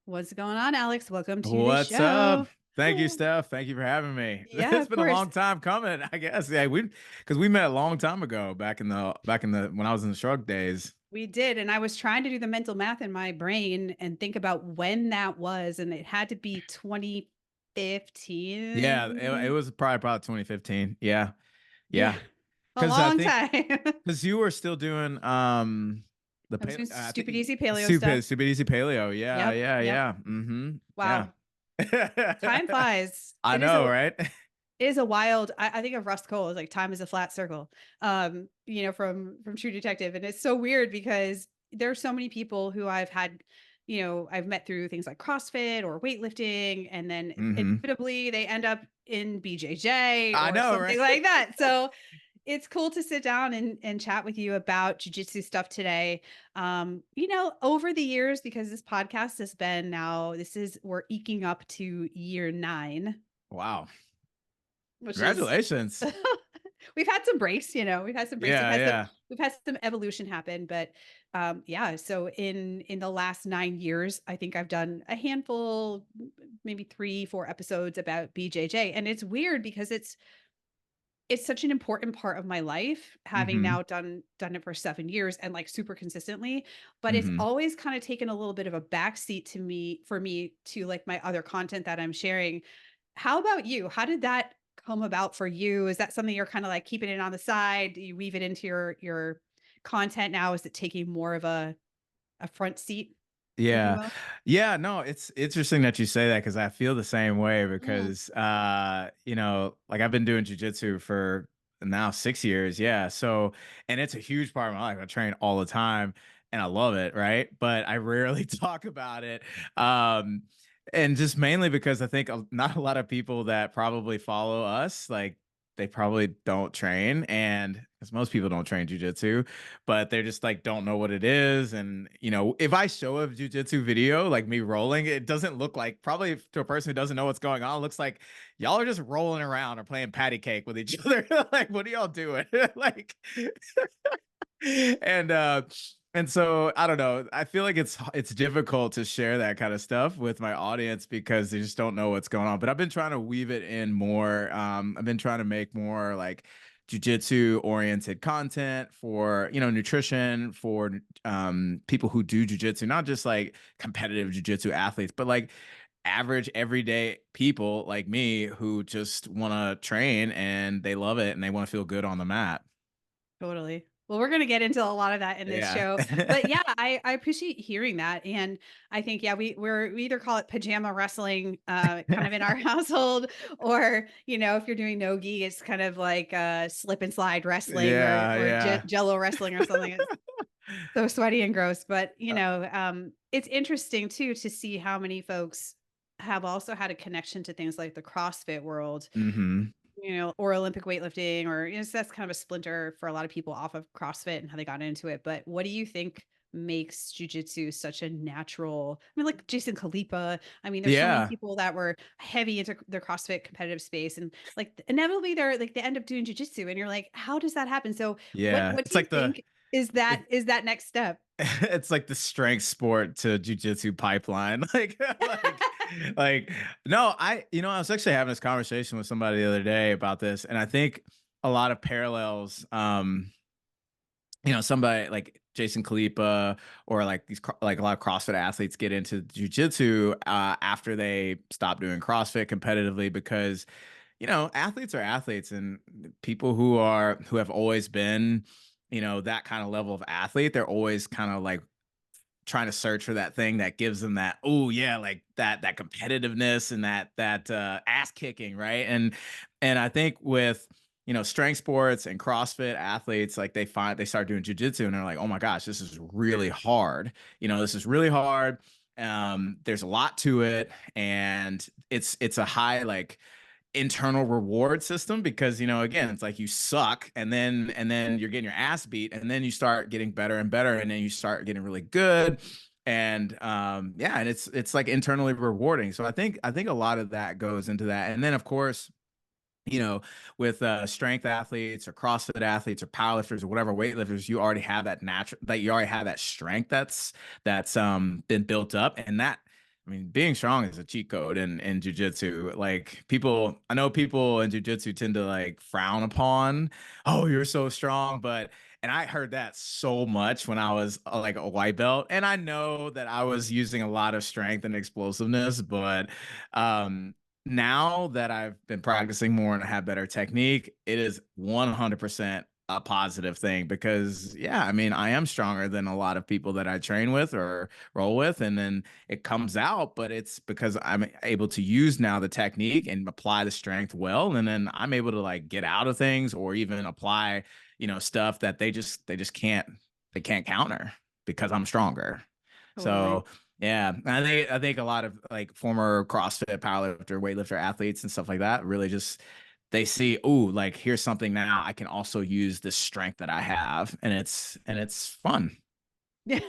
What's going on, Alex? Welcome to the What's up? show. Thank you, Steph. Thank you for having me. Yeah, It's of been a course. long time coming, I guess. Yeah, because we met a long time ago back in the when I was in the shrug days. We did. And I was trying to do the mental math in my brain and think about when that was. And it had to be Yeah, it 2015. was probably 2015. Yeah. Yeah, Yeah. a Because I long think time. because you were still doing the I was doing I stupid, think easy paleo super stuff. super easy paleo. Yeah, Yep. yeah, Yep. yeah. Mm-hmm. Yeah. Wow. Time flies. I It is know, a right? it is a wild. I think of Rust Cole as like time is a flat circle. From True Detective, and it's so weird because there's so many people who I've had, I've met through things like CrossFit or weightlifting, and then Mm-hmm. inevitably they end up in BJJ I or know, something right? like that. So it's cool to sit down and chat with you about jujitsu stuff today. Over the years, because this podcast has been now, we're eking up to year 9, Wow. which is Congratulations. we've had some breaks, we've had some breaks. Yeah, yeah. We've had some evolution happen, but yeah. So in the last 9 years, I think I've done a handful, maybe 3, 4 episodes about BJJ, and it's weird because it's such an important part of my life, having Mm-hmm. now done it for 7 years and like super consistently. But it's Mm-hmm. always kind of taken a little bit of a backseat to me for me to like my other content that I'm sharing. How about you? How did that come about for you? Is that something you're kind of like keeping it on the side? Do you weave it into your content now? Is it taking more of a front seat, if you Yeah. will? Yeah, no, it's interesting that you say that because I feel the same way Mm, because like I've been doing jujitsu for now 6 years. Yeah. So and it's a huge part of my life. I train all the time and I love it, right? But I rarely talk about it. Um and just mainly because I think not a lot of people that probably follow us, like they probably don't train and because most people don't train jujitsu, but they're just like don't know what it is. And if I show a jujitsu video, like me rolling, it doesn't look like probably to a person who doesn't know what's going on, it looks like y'all are just rolling around or playing patty cake with each other. Like, what are y'all doing? Like, and and so I don't know. I feel like it's difficult to share that kind of stuff with my audience because they just don't know what's going on. But I've been trying to weave it in more. I've been trying to make more like jujitsu oriented content for nutrition for people who do jujitsu, not just like competitive jujitsu athletes, but like average everyday people like me who just want to train and they love it and they want to feel good on the mat. totally. Well, we're gonna get into a lot of that in this Yeah. show. But yeah, I appreciate hearing that. And I think, yeah, we either call it pajama wrestling, kind of in our household, or if you're doing no-gi, it's kind of like slip and slide wrestling Yeah, or yeah. jello wrestling or something. It's so sweaty and gross. But it's interesting too to see how many folks have also had a connection to things like the CrossFit world, Mhm. or Olympic weightlifting, or so that's kind of a splinter for a lot of people off of CrossFit and how they got into it. But what do you think makes jujitsu such a natural? I mean, like Jason Khalipa. I mean, there's so many Yeah. people that were heavy into their CrossFit competitive space, and like inevitably they end up doing jujitsu, and you're like, how does that happen? So Yeah. what It's do you like think is it, that next step? it's like the strength sport to jujitsu pipeline. Like no, I was actually having this conversation with somebody the other day about this, and I think a lot of parallels. Somebody like Jason Khalipa or like like a lot of CrossFit athletes get into jujitsu after they stop doing CrossFit competitively because athletes are athletes and people who have always been, that kind of level of athlete, they're always kind of like trying to search for that thing that gives them that, oh yeah, like that competitiveness and that ass kicking, right? And I think with strength sports and CrossFit athletes, like they start doing jujitsu and they're like, oh my gosh, this is really hard. This is really hard. There's a lot to it, and it's a high like internal reward system because again it's like you suck and then you're getting your ass beat and then you start getting better and better and then you start getting really good and yeah, and it's like internally rewarding. So I think a lot of that goes into that. And then of course, with strength athletes or CrossFit athletes or powerlifters or whatever weightlifters, you already have that natural, that you already have that strength that's been built up, and I mean, being strong is a cheat code in jujitsu. Like I know people in jujitsu tend to like frown upon, oh, you're so strong. And I heard that so much when I was like a white belt. And I know that I was using a lot of strength and explosiveness, but um, now that I've been practicing more and I have better technique, it is 100% a positive thing because, yeah, I mean, I am stronger than a lot of people that I train with or roll with. And then it comes out, but it's because I'm able to use now the technique and apply the strength well. And then I'm able to like get out of things or even apply, stuff that they just can't counter because I'm stronger. Totally. So yeah, I think a lot of like former CrossFit powerlifter, weightlifter athletes and stuff like that really just they see, oh, like here's something now I can also use the strength that I have, and it's fun. Yeah.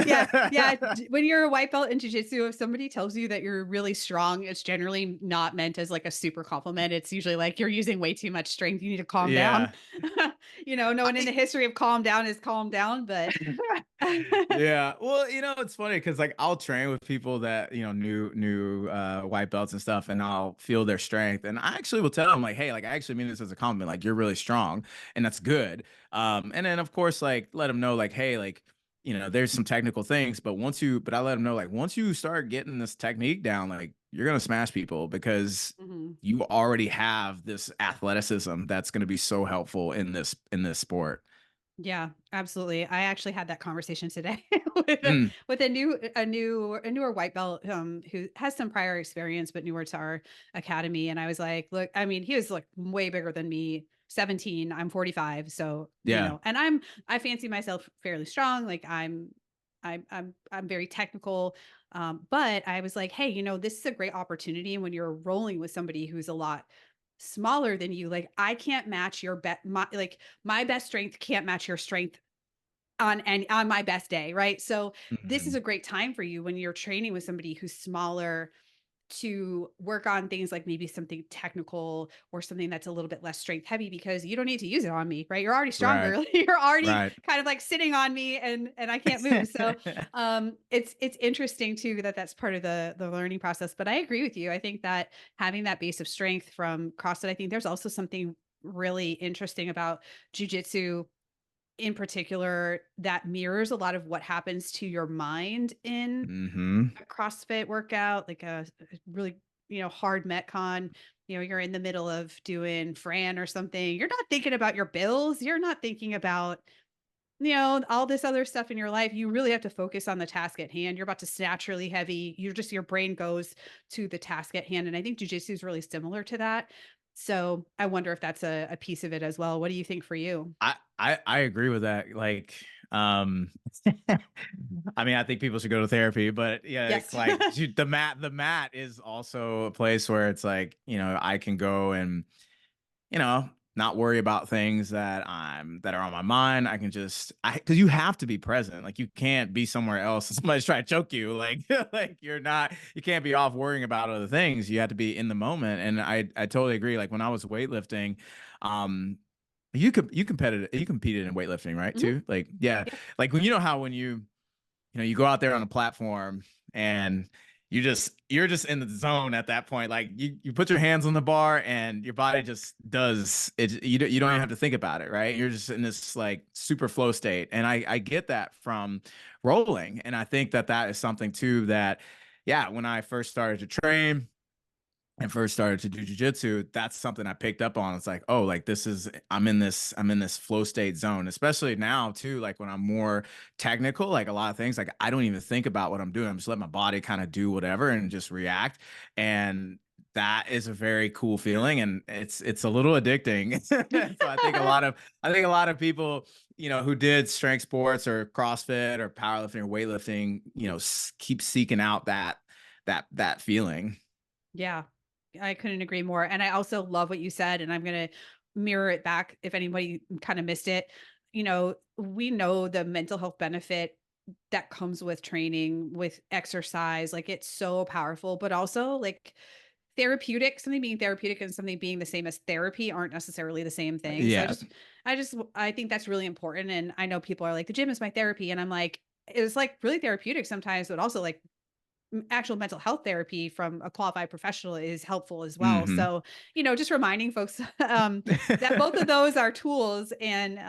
Yeah. Yeah. When you're a white belt in jiu-jitsu, if somebody tells you that you're really strong, it's generally not meant as like a super compliment. It's usually like you're using way too much strength. You need to calm down. Yeah. No one in the history of calm down is calm down, but Yeah. Well, it's funny because like I'll train with people that, new white belts and stuff, and I'll feel their strength. And I actually will tell them, like, hey, like I actually mean this as a compliment, like you're really strong, and that's good. And then of course, like let them know, like, hey, like, there's some technical things, but I let them know, like, once you start getting this technique down, like you're gonna smash people because Mhm. you already have this athleticism that's gonna be so helpful in this sport. Yeah, absolutely. I actually had that conversation today with Mm, a newer white belt who has some prior experience but newer to our academy. And I was like, look, I mean, he was like way bigger than me, 17. I'm 45. So, yeah. and I fancy myself fairly strong. Like I'm very technical. But I was like, hey, this is a great opportunity. And when you're rolling with somebody who's a lot smaller than you, like I can't match your bet my best strength can't match your strength on my best day, right? So this is Mhm. a great time for you when you're training with somebody who's smaller to work on things like maybe something technical or something that's a little bit less strength heavy because you don't need to use it on me, right? You're already Right. stronger. You're already Right. kind of like sitting on me and I can't move. So it's interesting too that that's part of the learning process. But I agree with you. I think that having that base of strength from CrossFit, I think there's also something really interesting about jujitsu in particular that mirrors a lot of what happens to your mind in Mhm. a CrossFit workout, like a really, hard Metcon, you're in the middle of doing Fran or something. You're not thinking about your bills. You're not thinking about, all this other stuff in your life. You really have to focus on the task at hand. You're about to snatch really heavy. Your brain goes to the task at hand. And I think jujitsu is really similar to that. So I wonder if that's a piece of it as well. What do you think for you? I agree with that. Like, um, I mean, I think people should go to therapy, but yeah, Yes. dude, the mat is also a place where it's like, I can go and not worry about things that are on my mind. I can because you have to be present. Like you can't be somewhere else and somebody's trying to choke you. Like like you can't be off worrying about other things. You have to be in the moment. And I totally agree. Like when I was weightlifting, um, you competed in weightlifting, right? Mhm. Too. Like, yeah. Yep. Like when you go out there on a platform and you're just in the zone at that point. Like you put your hands on the bar and your body just does it. You don't even have to think about it, right? You're just in this like super flow state. And I get that from rolling. And I think that is something too that, yeah, when I first started to train and first started to do jujitsu, that's something I picked up on. It's like, oh, like I'm in this flow state zone, especially now too. Like when I'm more technical, like a lot of things, like I don't even think about what I'm doing. I'm just letting my body kind of do whatever and just react. And that is a very cool feeling, and it's a little addicting. So I think a lot of people, who did strength sports or CrossFit or powerlifting or weightlifting, keep seeking out that feeling. Yeah, I couldn't agree more. And I also love what you said, and I'm going to mirror it back if anybody kind of missed it. We know the mental health benefit that comes with training, with exercise. Like it's so powerful, but also like therapeutic, something being therapeutic and something being the same as therapy aren't necessarily the same thing. So Yeah. I think that's really important. And I know people are like, the gym is my therapy. And I'm like, it's like really therapeutic sometimes, but also like actual mental health therapy from a qualified professional is helpful as well. Hmm. So, just reminding folks that both of those are tools. And,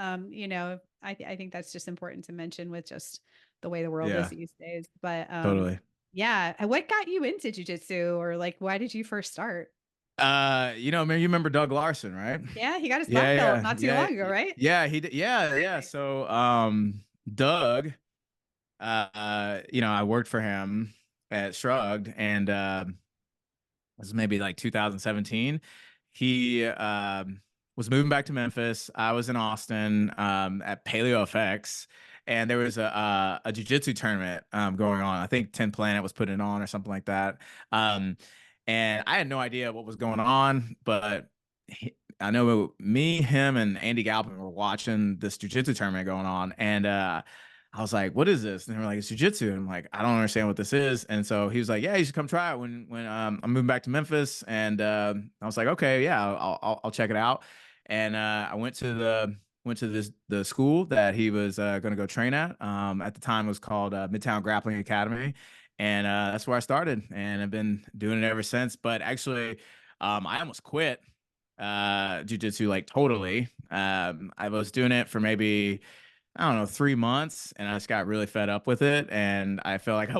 I think that's just important to mention with just the way the world is Yeah, these days. But totally. yeah. What got you into jujitsu, or like, why did you first start? Man, you remember Doug Larson, right? Yeah, he got his Yeah, black belt yeah, not too yeah, long ago, right? yeah. He did. Yeah, yeah. Right. So, Doug, I worked for him at Shrugged, and this was maybe like 2017. He was moving back to Memphis. I was in Austin at Paleo FX, and there was a jiu-jitsu tournament going on. I think 10 Planet was putting it on or something like that. Um, and I had no idea what was going on, but I know me, him, and Andy Galpin were watching this jiu-jitsu tournament going on, and I was like, "What is this?" And they were like, "It's jujitsu." And I'm like, "I don't understand what this is." And so he was like, "Yeah, you should come try it when I'm moving back to Memphis." And I was like, "Okay, yeah, I'll check it out." And I went to the school that he was going to go train at. At the time, it was called Midtown Grappling Academy, and that's where I started. And I've been doing it ever since. But actually, I almost quit jujitsu like totally. I was doing it for maybe, I don't know, 3 months, and I just got really fed up with it, and I felt like I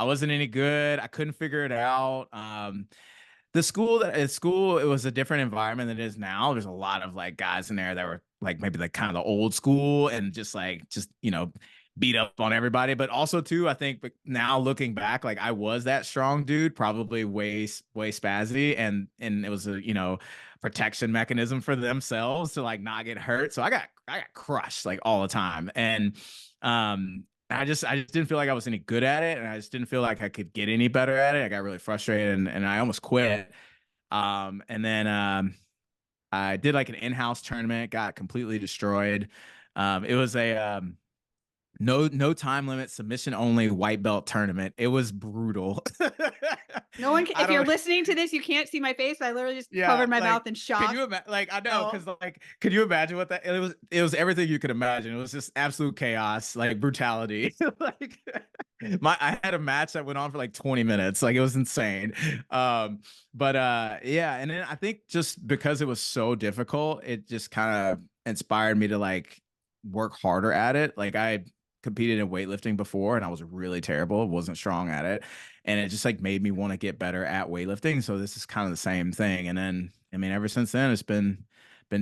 wasn't any good. I couldn't figure it out. The school at school, it was a different environment than it is now. There's a lot of like guys in there that were like maybe like kind of the old school and just beat up on everybody. But also too, I think now looking back, like I was that strong dude, probably way spazzy, and it was a protection mechanism for themselves to like not get hurt. So I got crushed like all the time, and I just didn't feel like I was any good at it, and I just didn't feel like I could get any better at it. I got really frustrated, and I almost quit. And then I did like an in-house tournament, got completely destroyed. It was a no time limit, submission only white belt tournament. It was brutal. No one I if you're don't. listening to this, you can't see my face. I literally just Yeah, covered my like, mouth in can shock. you imagine? Like, I know, So because like, can you imagine what that? It was everything you could imagine. It was just absolute chaos, like brutality. Like, I had a match that went on for like 20 minutes. Like, it was insane. But yeah, and then I think just because it was so difficult, it just kind of inspired me to like work harder at it. Like, I competed in weightlifting before, and I was really terrible, wasn't strong at it, and it just like made me want to get better at weightlifting. So this is kind of the same thing. And then, I mean, ever since then, it's been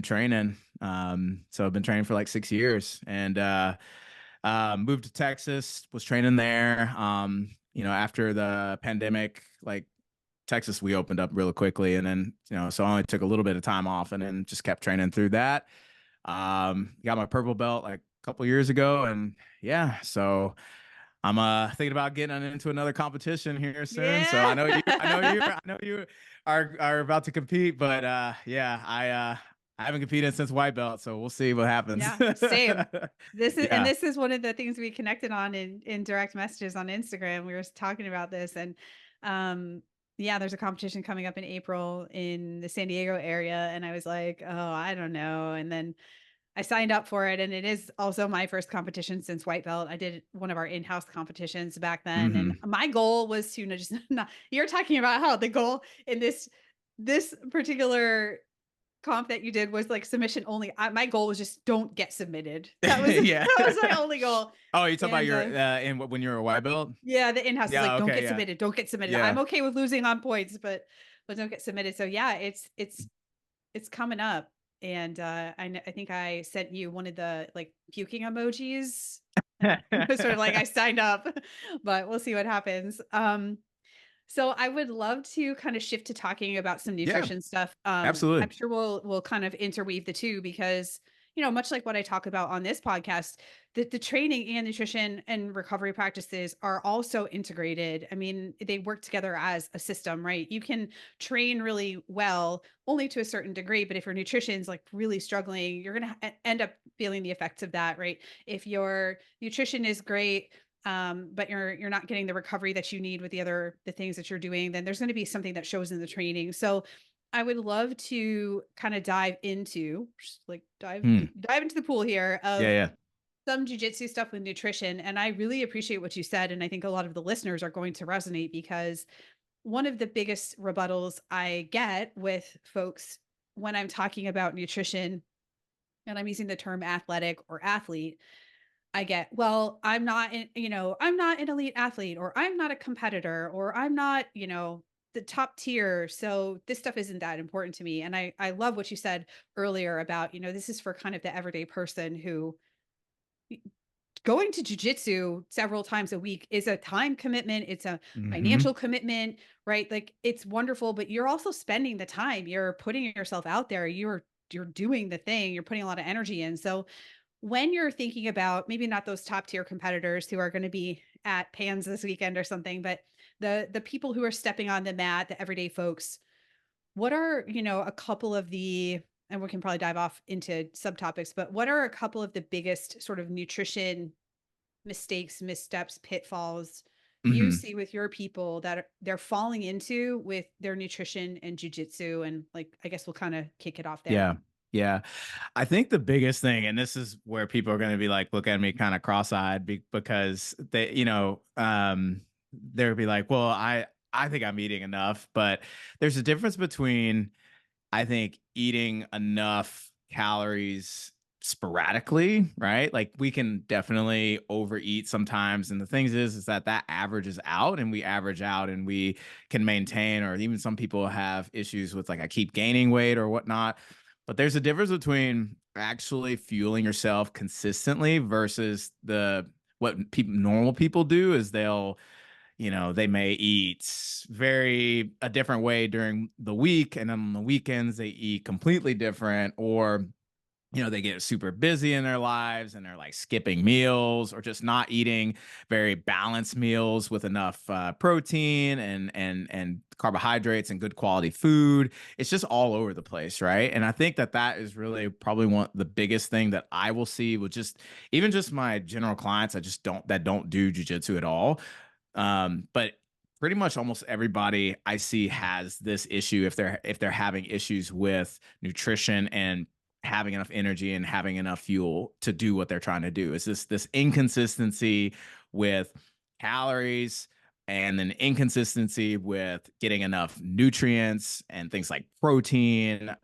training. So I've been training for like 6 years, and moved to Texas, was training there. After the pandemic, like Texas, we opened up really quickly, and then so I only took a little bit of time off, and then just kept training through that. Got my purple belt like a couple years ago, and yeah, so I'm thinking about getting into another competition here soon. So yeah. I know you are about to compete, but yeah, I haven't competed since white belt, so we'll see what happens. Yeah, same. Yeah. This is one of the things we connected on in direct messages on Instagram. We were talking about this, and yeah, there's a competition coming up in April in the San Diego area, and I was like, "Oh, I don't know." And then I signed up for it, and it is also my first competition since white belt. I did one of our in-house competitions back then, and Hmm. my goal was to just not, you're talking about how the goal in this particular comp that you did was like submission only. My goal was just don't get submitted. That was Yeah. that was my only goal. Oh, you talking about And your when you were a white belt? yeah, the in-house is Yeah. like don't Okay. get Yeah. submitted, don't get submitted. I'm Yeah. okay with losing on points, but don't get submitted. So yeah, it's coming up. And I think I sent you one of the like puking emojis. Sort of like I signed up, but we'll see what happens. So I would love to kind of shift to talking about some Yeah. nutrition stuff. I'm Absolutely. sure we'll kind of interweave the two because much like what I talk about on this podcast, the training and nutrition and recovery practices are also integrated. I mean, they work together as a system, right? You can train really well only to a certain degree, but if your nutrition's like really struggling, you're going to end up feeling the effects of that, right? If your nutrition is great, but you're not getting the recovery that you need with the things that you're doing, then there's going to be something that shows in the training. So I would love to kind of dive into just like Hmm. dive into the pool here Yeah. of Yeah. some jujitsu stuff with nutrition, and I really appreciate what you said. And I think a lot of the listeners are going to resonate because one of the biggest rebuttals I get with folks when I'm talking about nutrition and I'm using the term athletic or athlete, I get, well, I'm not an elite athlete, or I'm not a competitor, or I'm not, the top tier. So this stuff isn't that important to me. And I love what you said earlier about, this is for kind of the everyday person who going to jujitsu several times a week is a time commitment. It's a Hmm. financial commitment, right? Like it's wonderful, but you're also spending the time. You're putting yourself out there. You're doing the thing. You're putting a lot of energy in. So when you're thinking about maybe not those top tier competitors who are going to be at Pans this weekend or something, but the people who are stepping on the mat, the everyday folks, what are, a couple of the, and we can probably dive off into subtopics, but what are a couple of the biggest sort of nutrition mistakes, missteps, pitfalls you Hmm. see with your people that they're falling into with their nutrition and jujitsu? And like, I guess we'll kind of kick it off there. Yeah. Yeah. I think the biggest thing, and this is where people are going to be like, look at me kind of cross-eyed because they, they'll be like, well, I think I'm eating enough, but there's a difference between, I think, eating enough calories sporadically, right? Like we can definitely overeat sometimes. And the thing is that that averages out and we average out and we can maintain, or even some people have issues with like, I keep gaining weight or whatnot. But there's a difference between actually fueling yourself consistently versus what normal people do is they may eat very a different way during the week, and then on the weekends they eat completely different, or they get super busy in their lives and they're like skipping meals or just not eating very balanced meals with enough protein and carbohydrates and good quality food. It's just all over the place, right? And I think that that is really probably the biggest thing that I will see with just even just my general clients. I just don't do jujitsu at all. But pretty much almost everybody I see has this issue if they're having issues with nutrition and having enough energy and having enough fuel to do what they're trying to do. It's this inconsistency with calories, and then inconsistency with getting enough nutrients and things like protein.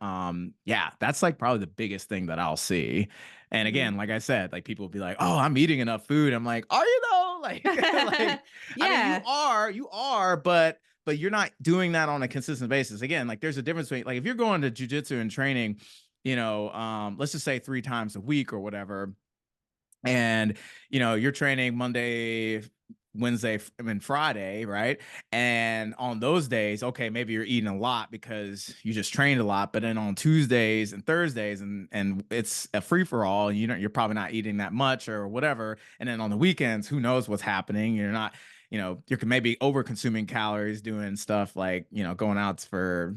Yeah, that's like probably the biggest thing that I'll see. And Mhm. again, like I said, like people will be like, "Oh, I'm eating enough food." I'm like, "Are you though?" Like, I mean, Yeah. you are, but you're not doing that on a consistent basis. Again, like there's a difference between like if you're going to jujitsu and training, let's just say 3 times a week or whatever, and you're training Monday, Wednesday, and Friday, right? And on those days, okay, maybe you're eating a lot because you just trained a lot, but then on Tuesdays and Thursdays, and it's a free for all, and you're probably not eating that much or whatever. And then on the weekends, who knows what's happening? You're not, you're maybe over consuming calories doing stuff like going out for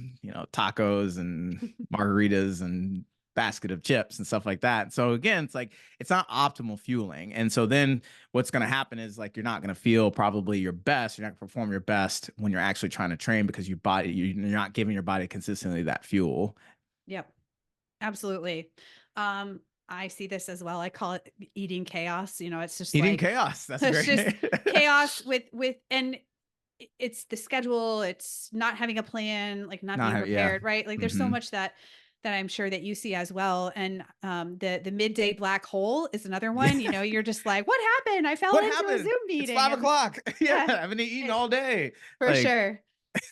tacos and margaritas and basket of chips and stuff like that. So again, it's like it's not optimal fueling. And so then what's going to happen is like you're not going to feel probably your best. You're not going to perform your best when you're actually trying to train because you're not giving your body consistently that fuel. Yep. Absolutely. Um, I see this as well. I call it eating chaos. It's just Eating like chaos. That's it's great. just chaos with and it's the schedule, it's not having a plan, like not being Yeah. prepared, right? Like there's so Hmm. much that I'm sure that you see as well. And the midday black hole is another Yeah. one. You're just like, what happened? I fell What into a happened? Zoom It's meeting. five And o'clock. Yeah. yeah, I haven't eaten it, all day. for Like, sure.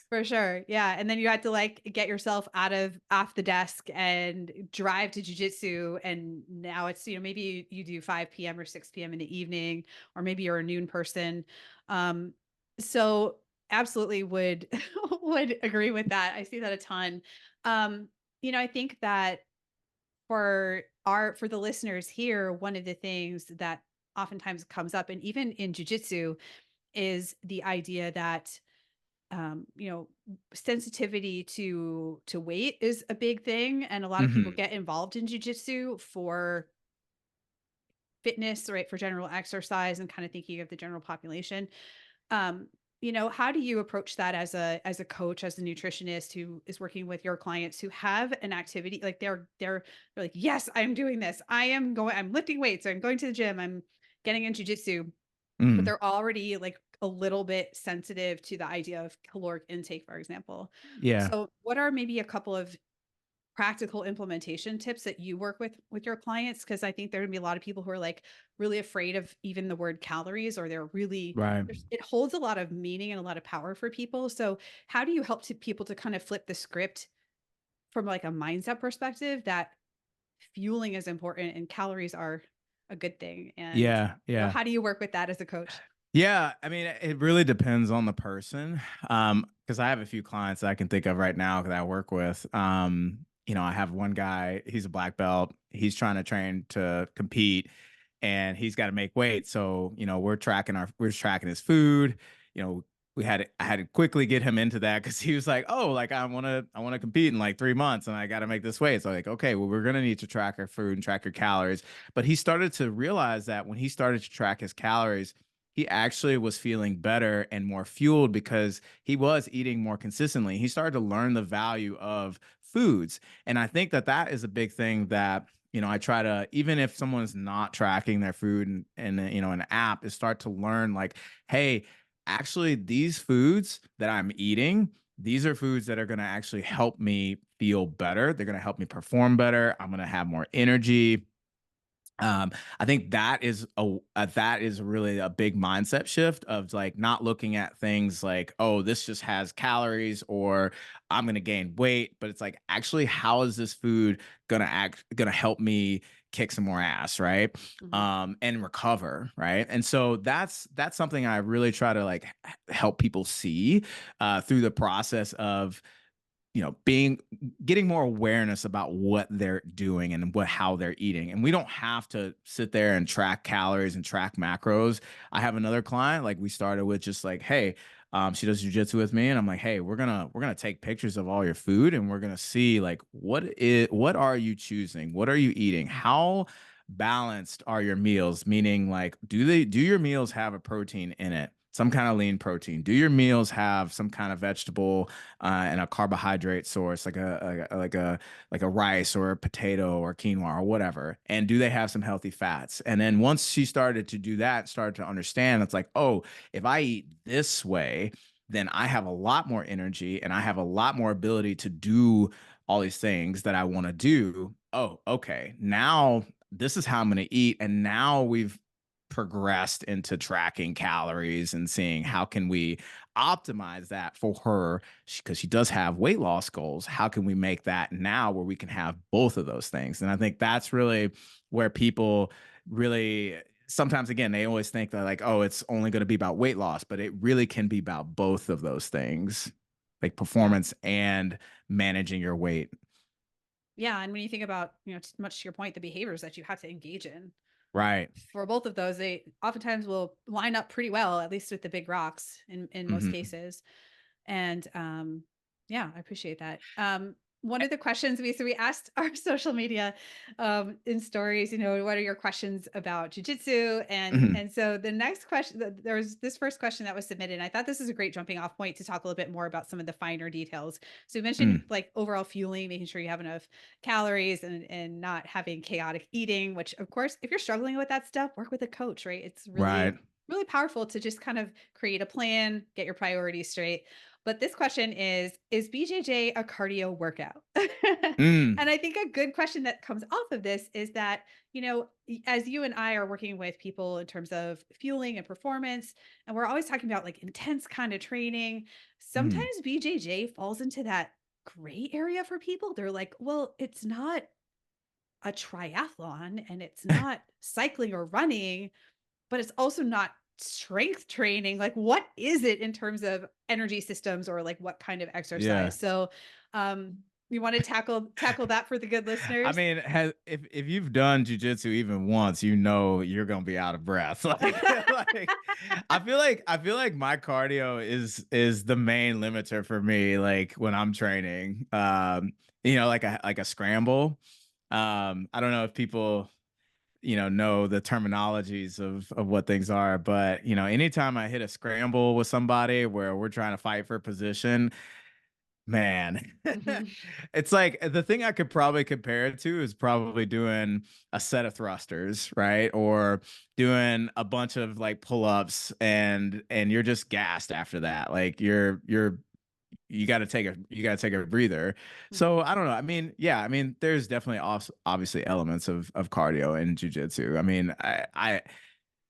For sure. Yeah. And then you had to like get yourself off the desk and drive to jujitsu. And now it's, maybe you do 5 p.m. or 6 p.m. in the evening, or maybe you're a noon person. Um, so absolutely would would agree with that. I see that a ton. Um, I think that for the listeners here, one of the things that oftentimes comes up, and even in jujitsu, is the idea that you know, sensitivity to weight is a big thing, and a lot of people mhm. get involved in jujitsu for fitness, right? For general exercise and kind of thinking of the general population. Um, how do you approach that as a coach, as a nutritionist who is working with your clients who have an activity like they're like, yes, I'm doing this. I'm lifting weights, I'm going to the gym, I'm getting in jujitsu, but Mm, they're already like a little bit sensitive to the idea of caloric intake, for example. yeah. So what are maybe a couple of practical implementation tips that you work with your clients? Because I think there would be a lot of people who are like really afraid of even the word calories, or they're really Right. it holds a lot of meaning and a lot of power for people. So how do you help people to kind of flip the script from like a mindset perspective that fueling is important and calories are a good thing? And Yeah. Yeah. how do you work with that as a coach? Yeah, I mean, it really depends on the person. Because I have a few clients that I can think of right now that I work with. I have one guy, he's a black belt. He's trying to train to compete and he's got to make weight. So, we're tracking his food. You know, I had to quickly get him into that because he was like, oh, like I want to compete in like 3 months and I got to make this weight. So like, okay, well, we're gonna need to track our food and track your calories. But he started to realize that when he started to track his calories, he actually was feeling better and more fueled because he was eating more consistently. He started to learn the value of foods. And I think that that is a big thing that, I try to, even if someone's not tracking their food and an app, is start to learn like, hey, actually, these foods that I'm eating, these are foods that are going to actually help me feel better. They're going to help me perform better. I'm going to have more energy. I think that is really a big mindset shift of like not looking at things like, oh, this just has calories or I'm gonna gain weight, but it's like actually how is this food gonna help me kick some more ass, right? Mhm. And recover, right? And so that's something I really try to like help people see through the process of being getting more awareness about what they're doing and how they're eating. And we don't have to sit there and track calories and track macros. I have another client, like we started with just like, hey, she does jujitsu with me, and I'm like, hey, we're gonna take pictures of all your food, and we're gonna see like what are you choosing, what are you eating, how balanced are your meals, meaning like do your meals have a protein in it, some kind of lean protein, do your meals have some kind of vegetable and a carbohydrate source like a rice or a potato or quinoa or whatever, and do they have some healthy fats? And then once she started to do that, started to understand, it's like, oh, if I eat this way, then I have a lot more energy and I have a lot more ability to do all these things that I want to do. Oh, okay, now this is how I'm going to eat. And now we've progressed into tracking calories and seeing how can we optimize that for her because she does have weight loss goals. How can we make that now where we can have both of those things? And I think that's really where people really sometimes, again, they always think that like, oh, it's only going to be about weight loss, but it really can be about both of those things, like Yeah. performance and managing your weight. Yeah, and when you think about, much to your point, the behaviors that you have to engage in, Right. for both of those, they oftentimes will line up pretty well, at least with the big rocks in most Hmm. cases. And yeah, I appreciate that. One of the questions we asked our social media in stories, what are your questions about jujitsu? And Hmm. and so the next question, there was this first question that was submitted. And I thought this is a great jumping off point to talk a little bit more about some of the finer details. So you mentioned Mm. like overall fueling, making sure you have enough calories and not having chaotic eating, which of course, if you're struggling with that stuff, work with a coach, right? It's Right. really powerful to just kind of create a plan, get your priorities straight. But this question is BJJ a cardio workout? Mm. And I think a good question that comes off of this is that, as you and I are working with people in terms of fueling and performance, and we're always talking about like intense kind of training, Mm. sometimes BJJ falls into that gray area for people. They're like, well, it's not a triathlon and it's not cycling or running, but it's also not strength training. Like, what is it in terms of energy systems or like what kind of Yeah. exercise? So, you want to tackle that for the good I listeners? mean, if you've done jujitsu even once, you're gonna be out of breath. Like I feel like my cardio is the main limiter for me. Like when I'm training, like a scramble. I don't know if people know the terminologies of what things are. But, anytime I hit a scramble with somebody where we're trying to fight for position, man, Mhm. it's like the thing I could probably compare it to is probably doing a set of thrusters, right? Or doing a bunch of like pull-ups and you're just gassed after that. Like you got to take a breather. So Mhm. I don't know. I mean, yeah, I mean, there's definitely also obviously elements of cardio in jujitsu. I mean,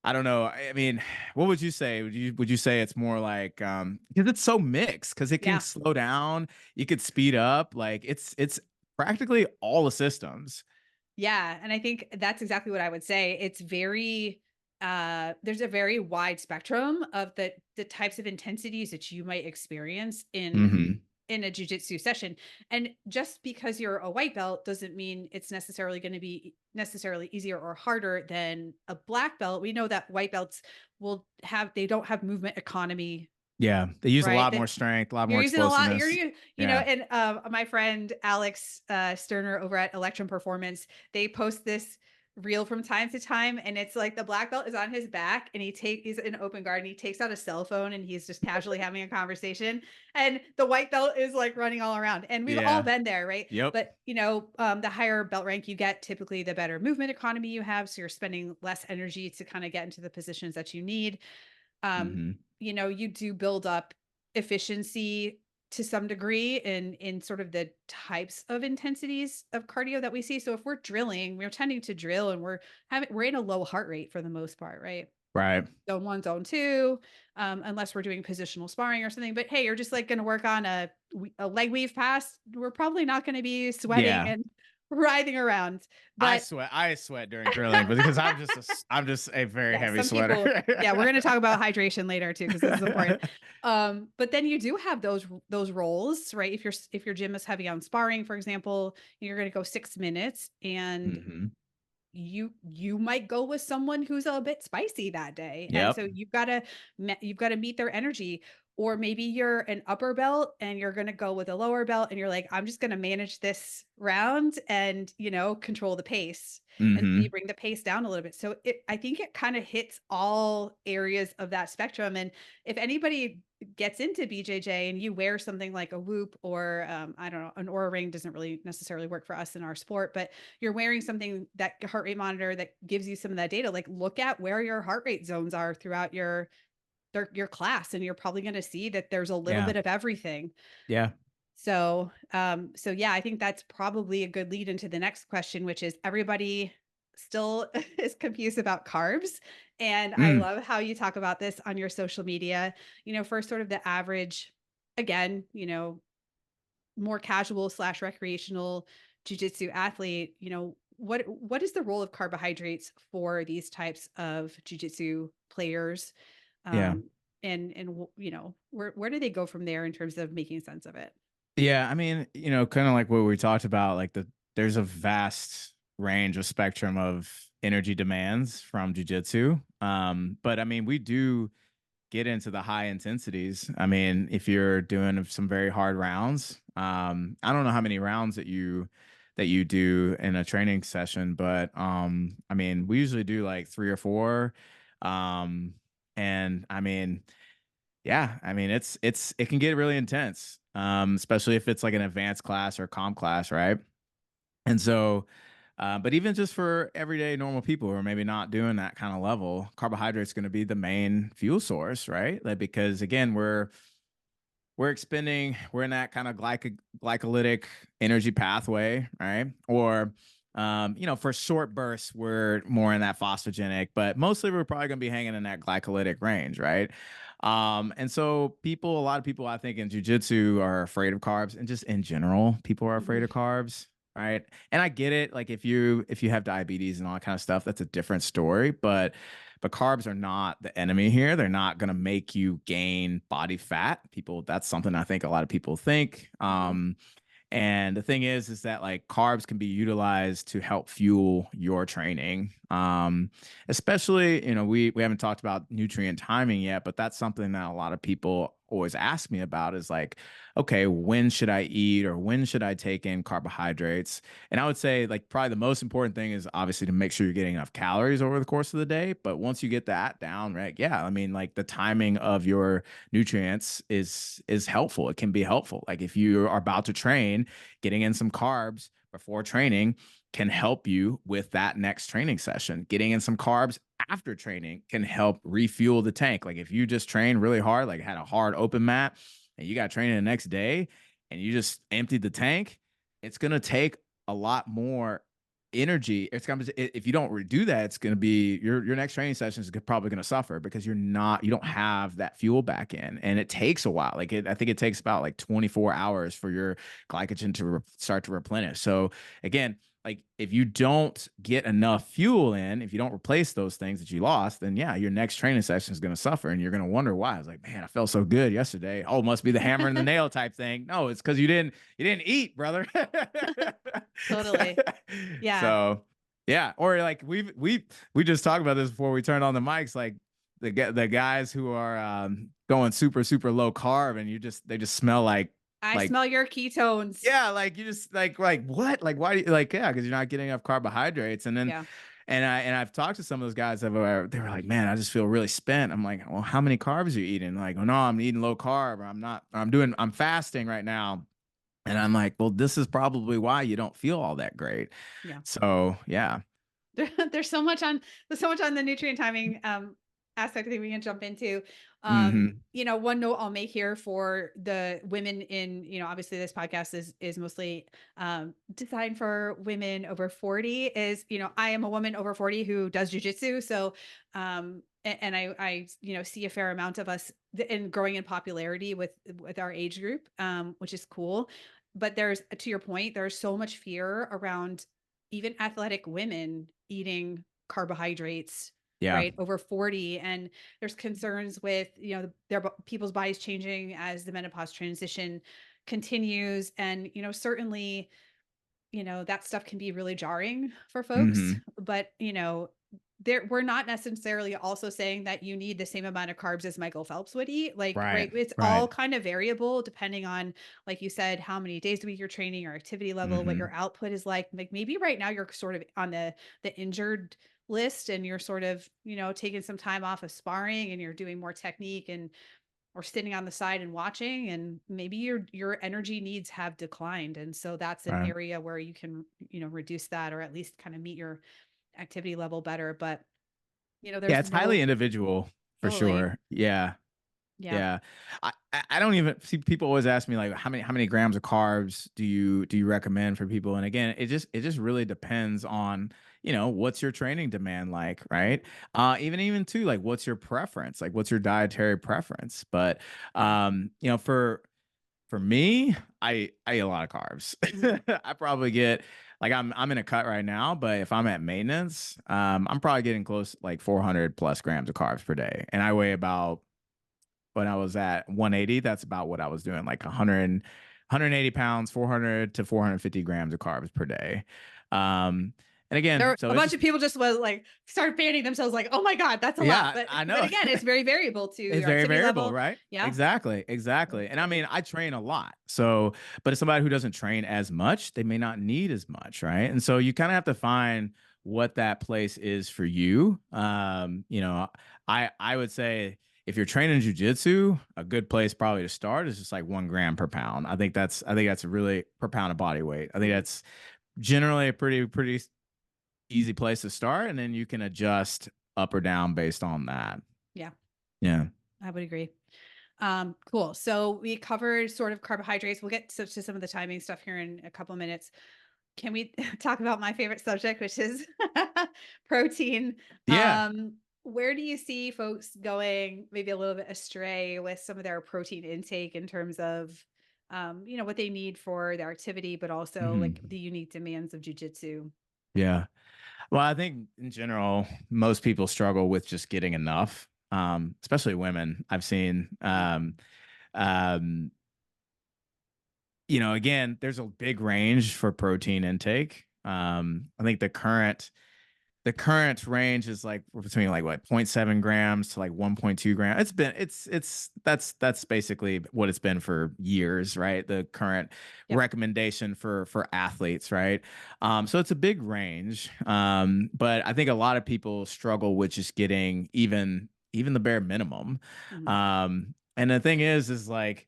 I don't know. I mean, what would you say? Would you say it's more like because it's so mixed because it can Yeah. slow down, you could speed up, like it's practically all the systems. Yeah, and I think that's exactly what I would say. It's very there's a very wide spectrum of the types of intensities that you might experience Hmm. in a jujitsu session. And just because you're a white belt doesn't mean it's necessarily going to be necessarily easier or harder than a black belt. We know that white belts they don't have movement economy, Yeah, they use a right? lot more strength, a lot You're more using a lot. explosiveness. Yeah. And my friend Alex Sterner over at Electrum Performance, they post this reel from time to time, and it's like the black belt is on his back, and he's in open guard, and he takes out a cell phone, and he's just casually having a conversation, and the white belt is like running all around, and we've all Yeah. been there, right? Yep. But the higher belt rank you get, typically the better movement economy you have, so you're spending less energy to kind of get into the positions that you need. um, Hmm. you do build up efficiency to some degree in sort of the types of intensities of cardio that we see. So if we're drilling, we're tending to drill and we're in a low heart rate for the most part, right? Right. Zone one, zone two, unless we're doing positional sparring or something. But hey, you're just like going to work on a leg weave pass. We're probably not going to be sweating Yeah. and writhing around. But I sweat during drilling, but because I'm just a very yeah, heavy some sweater. people, yeah, we're gonna talk about hydration later too, because this is important. But then you do have those roles, right? If your gym is heavy on sparring, for example, you're gonna go 6 minutes, and Hmm. you might go with someone who's a bit spicy that day, and Yep. so you've got to meet their energy. Or maybe you're an upper belt and you're going to go with a lower belt, and you're like, I'm just going to manage this round and control the pace, and so you Hmm. bring the pace down a little bit. So I think it kind of hits all areas of that spectrum. And if anybody gets into BJJ and you wear something like a whoop, or I don't know, an Aura ring doesn't really necessarily work for us in our sport, but you're wearing something, that heart rate monitor that gives you some of that data, like look at where your heart rate zones are throughout your class, and you're probably going to see that there's a little Yeah. bit of everything. Yeah. So yeah, I think that's probably a good lead into the next question, which is everybody still is confused about carbs. And I Mm. love how you talk about this on your social media, for sort of the average, again, more casual slash recreational jujitsu athlete, what is the role of carbohydrates for these types of jujitsu players? Yeah. Um, and where do they go from there in terms of making sense of it? Yeah, I mean, kind of like what we talked about, like there's a vast range of spectrum of energy demands from jujitsu. But I mean, we do get into the high intensities. I mean, if you're doing some very hard rounds, I don't know how many rounds that you do in a training session, but I mean, we usually do like 3 or 4. Um, and I mean, yeah, I mean, it can get really intense, especially if it's like an advanced class or comp class, right? And so, but even just for everyday normal people who are maybe not doing that kind of level, carbohydrates going to be the main fuel source, right? Like because again, we're in that kind of glycolytic energy pathway, right? Or for short bursts, we're more in that phosphogenic, but mostly we're probably going to be hanging in that glycolytic range, right? And so a lot of people I think in jujitsu are afraid of carbs, and just in general, people are afraid Mhm. of carbs, right? And I get it. Like if you have diabetes and all that kind of stuff, that's a different story. But carbs are not the enemy here. They're not going to make you gain body fat. That's something I think a lot of people think. Mhm. And the thing is that like carbs can be utilized to help fuel your training. Especially, we haven't talked about nutrient timing yet, but that's something that a lot of people always ask me about is like, okay, when should I eat or when should I take in carbohydrates? And I would say like probably the most important thing is obviously to make sure you're getting enough calories over the course of the day. But once you get that down, right? Yeah, I mean, like the timing of your nutrients is helpful. It can be helpful. Like if you are about to train, getting in some carbs before training can help you with that next training session. Getting in some carbs after training can help refuel the tank. Like if you just train really hard, like had a hard open mat and you got training the next day and you just emptied the tank, it's going to take a lot more energy. It's going to, if you don't do that, it's going to be your next training session is probably going to suffer because you don't have that fuel back in, and it takes a while. Like I think it takes about like 24 hours for your glycogen to start to replenish. So again, like if you don't get enough fuel in, if you don't replace those things that you lost, then yeah, your next training session is going to suffer and you're going to wonder why. I was like, man, I felt so good yesterday. Oh, must be the hammer and the nail type thing. No, it's because you didn't eat, brother. Totally. Yeah. So yeah. Or like we just talked about this before we turned on the mics, like the guys who are going super, super low carb and they just smell I like smell your ketones. yeah, like you just like what? Like why do you like yeah, because you're not getting enough carbohydrates. And then Yeah. I've talked to some of those guys that they were like, man, I just feel really spent. I'm like, well, how many carbs are you eating? Like, oh no, I'm eating low carb, or I'm fasting right now. And I'm like, well, this is probably why you don't feel all that great. Yeah. So yeah. There's so much on the nutrient timing aspect that we can jump into. Hmm. One note I'll make here for the women in, obviously this podcast is mostly designed for women over 40 is, I am a woman over 40 who does jujitsu. So and I see a fair amount of us in growing in popularity with our age group, which is cool. But there's, to your point, there's so much fear around even athletic women eating carbohydrates, Yeah. right, over 40. And there's concerns with, their people's bodies changing as the menopause transition continues. And, certainly, that stuff can be really jarring for folks, Hmm. but, we're not necessarily also saying that you need the same amount of carbs as Michael Phelps would eat. Like, Right. right. It's all Right. kind of variable depending on, like you said, how many days a week you're training, your activity level, what Hmm. your output is like. Like maybe right now you're sort of on the injured list and you're sort of, taking some time off of sparring and you're doing more technique and or sitting on the side and watching, and maybe your energy needs have declined. And so that's an Right. area where you can, reduce that or at least kind of meet your activity level better. But Yeah, there's it's highly no individual for totally. sure. Yeah. Yeah. Yeah. I don't even see people always ask me like how many grams of carbs do you recommend for people? And again, it just really depends on, what's your training demand like, right? Even too, like what's your preference? Like what's your dietary preference? But Yeah. for me, I eat a lot of carbs. Mhm. I probably get like I'm in a cut right now, but if I'm at maintenance, I'm probably getting close like 400 plus grams of carbs per day. And I weigh about when I was at 180, that's about what I was doing, like 180 pounds, 400 to 450 grams of carbs per day. And again, There so a it's bunch just, of people just was like start fanning themselves like, oh my God, that's a lot. yeah, I But know. again, it's very variable to It's your very activity variable, level. right? Yeah. Exactly, Yeah, exactly. And I totally. mean, I train a lot. So, but if somebody who doesn't train as much, they may not need as much, right? And so you kind of have to find what that place is for you. I would say if you're training jujitsu, a good place probably to start is just like 1 gram per pound. I think that's really per pound of body weight. I think Mhm. that's generally a pretty easy place to start, and then you can adjust up or down based on that. Yeah, Yeah. I would agree. Cool. So we covered sort of carbohydrates. We'll get to some of the timing stuff here in a couple minutes. Can we talk about my favorite subject, which is protein? Yeah. Where do you see folks going maybe a little bit astray with some of their protein intake in terms of, what they need for their activity, but also like Mhm. the unique demands of jujitsu? Yeah. Well, I think in general, most people struggle with just getting enough, especially women. I've seen, Yeah. um, again, there's a big range for protein intake. I think the current range is like between like what 0.7 grams to like 1.2 grams. That's basically what it's been for years, right? The current Yep. recommendation for athletes, right? So it's a big range. But I think a lot of people struggle with just getting even the bare minimum. Mhm. And the thing is like,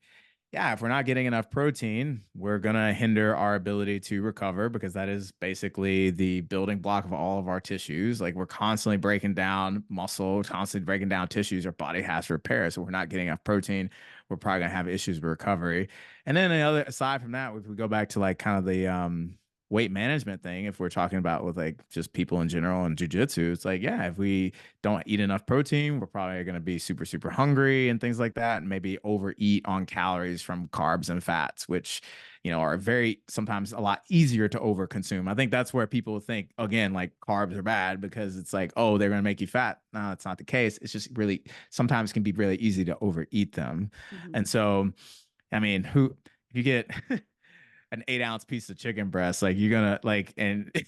yeah, if we're not getting enough protein, we're going to hinder our ability to recover, because that is basically the building block of all of our tissues. Like, we're constantly breaking down muscle, constantly breaking down tissues our body has to repair. So, if we're not getting enough protein, we're probably going to have issues with recovery. And then the other aside from that, if we go back to like kind of the weight management thing, if we're talking about with like just people in general and jujitsu, it's like, yeah, if we don't eat enough protein, we're probably going to be super, super hungry and things like that. And maybe overeat on calories from carbs and fats, which, are very sometimes a lot easier to overconsume. I think that's where people think, again, like carbs are bad because it's like, oh, they're going to make you fat. No, that's not the case. It's just really sometimes can be really easy to overeat them. Mhm. And so, I mean, if you get an 8-ounce piece of chicken breast, like you're gonna like, and like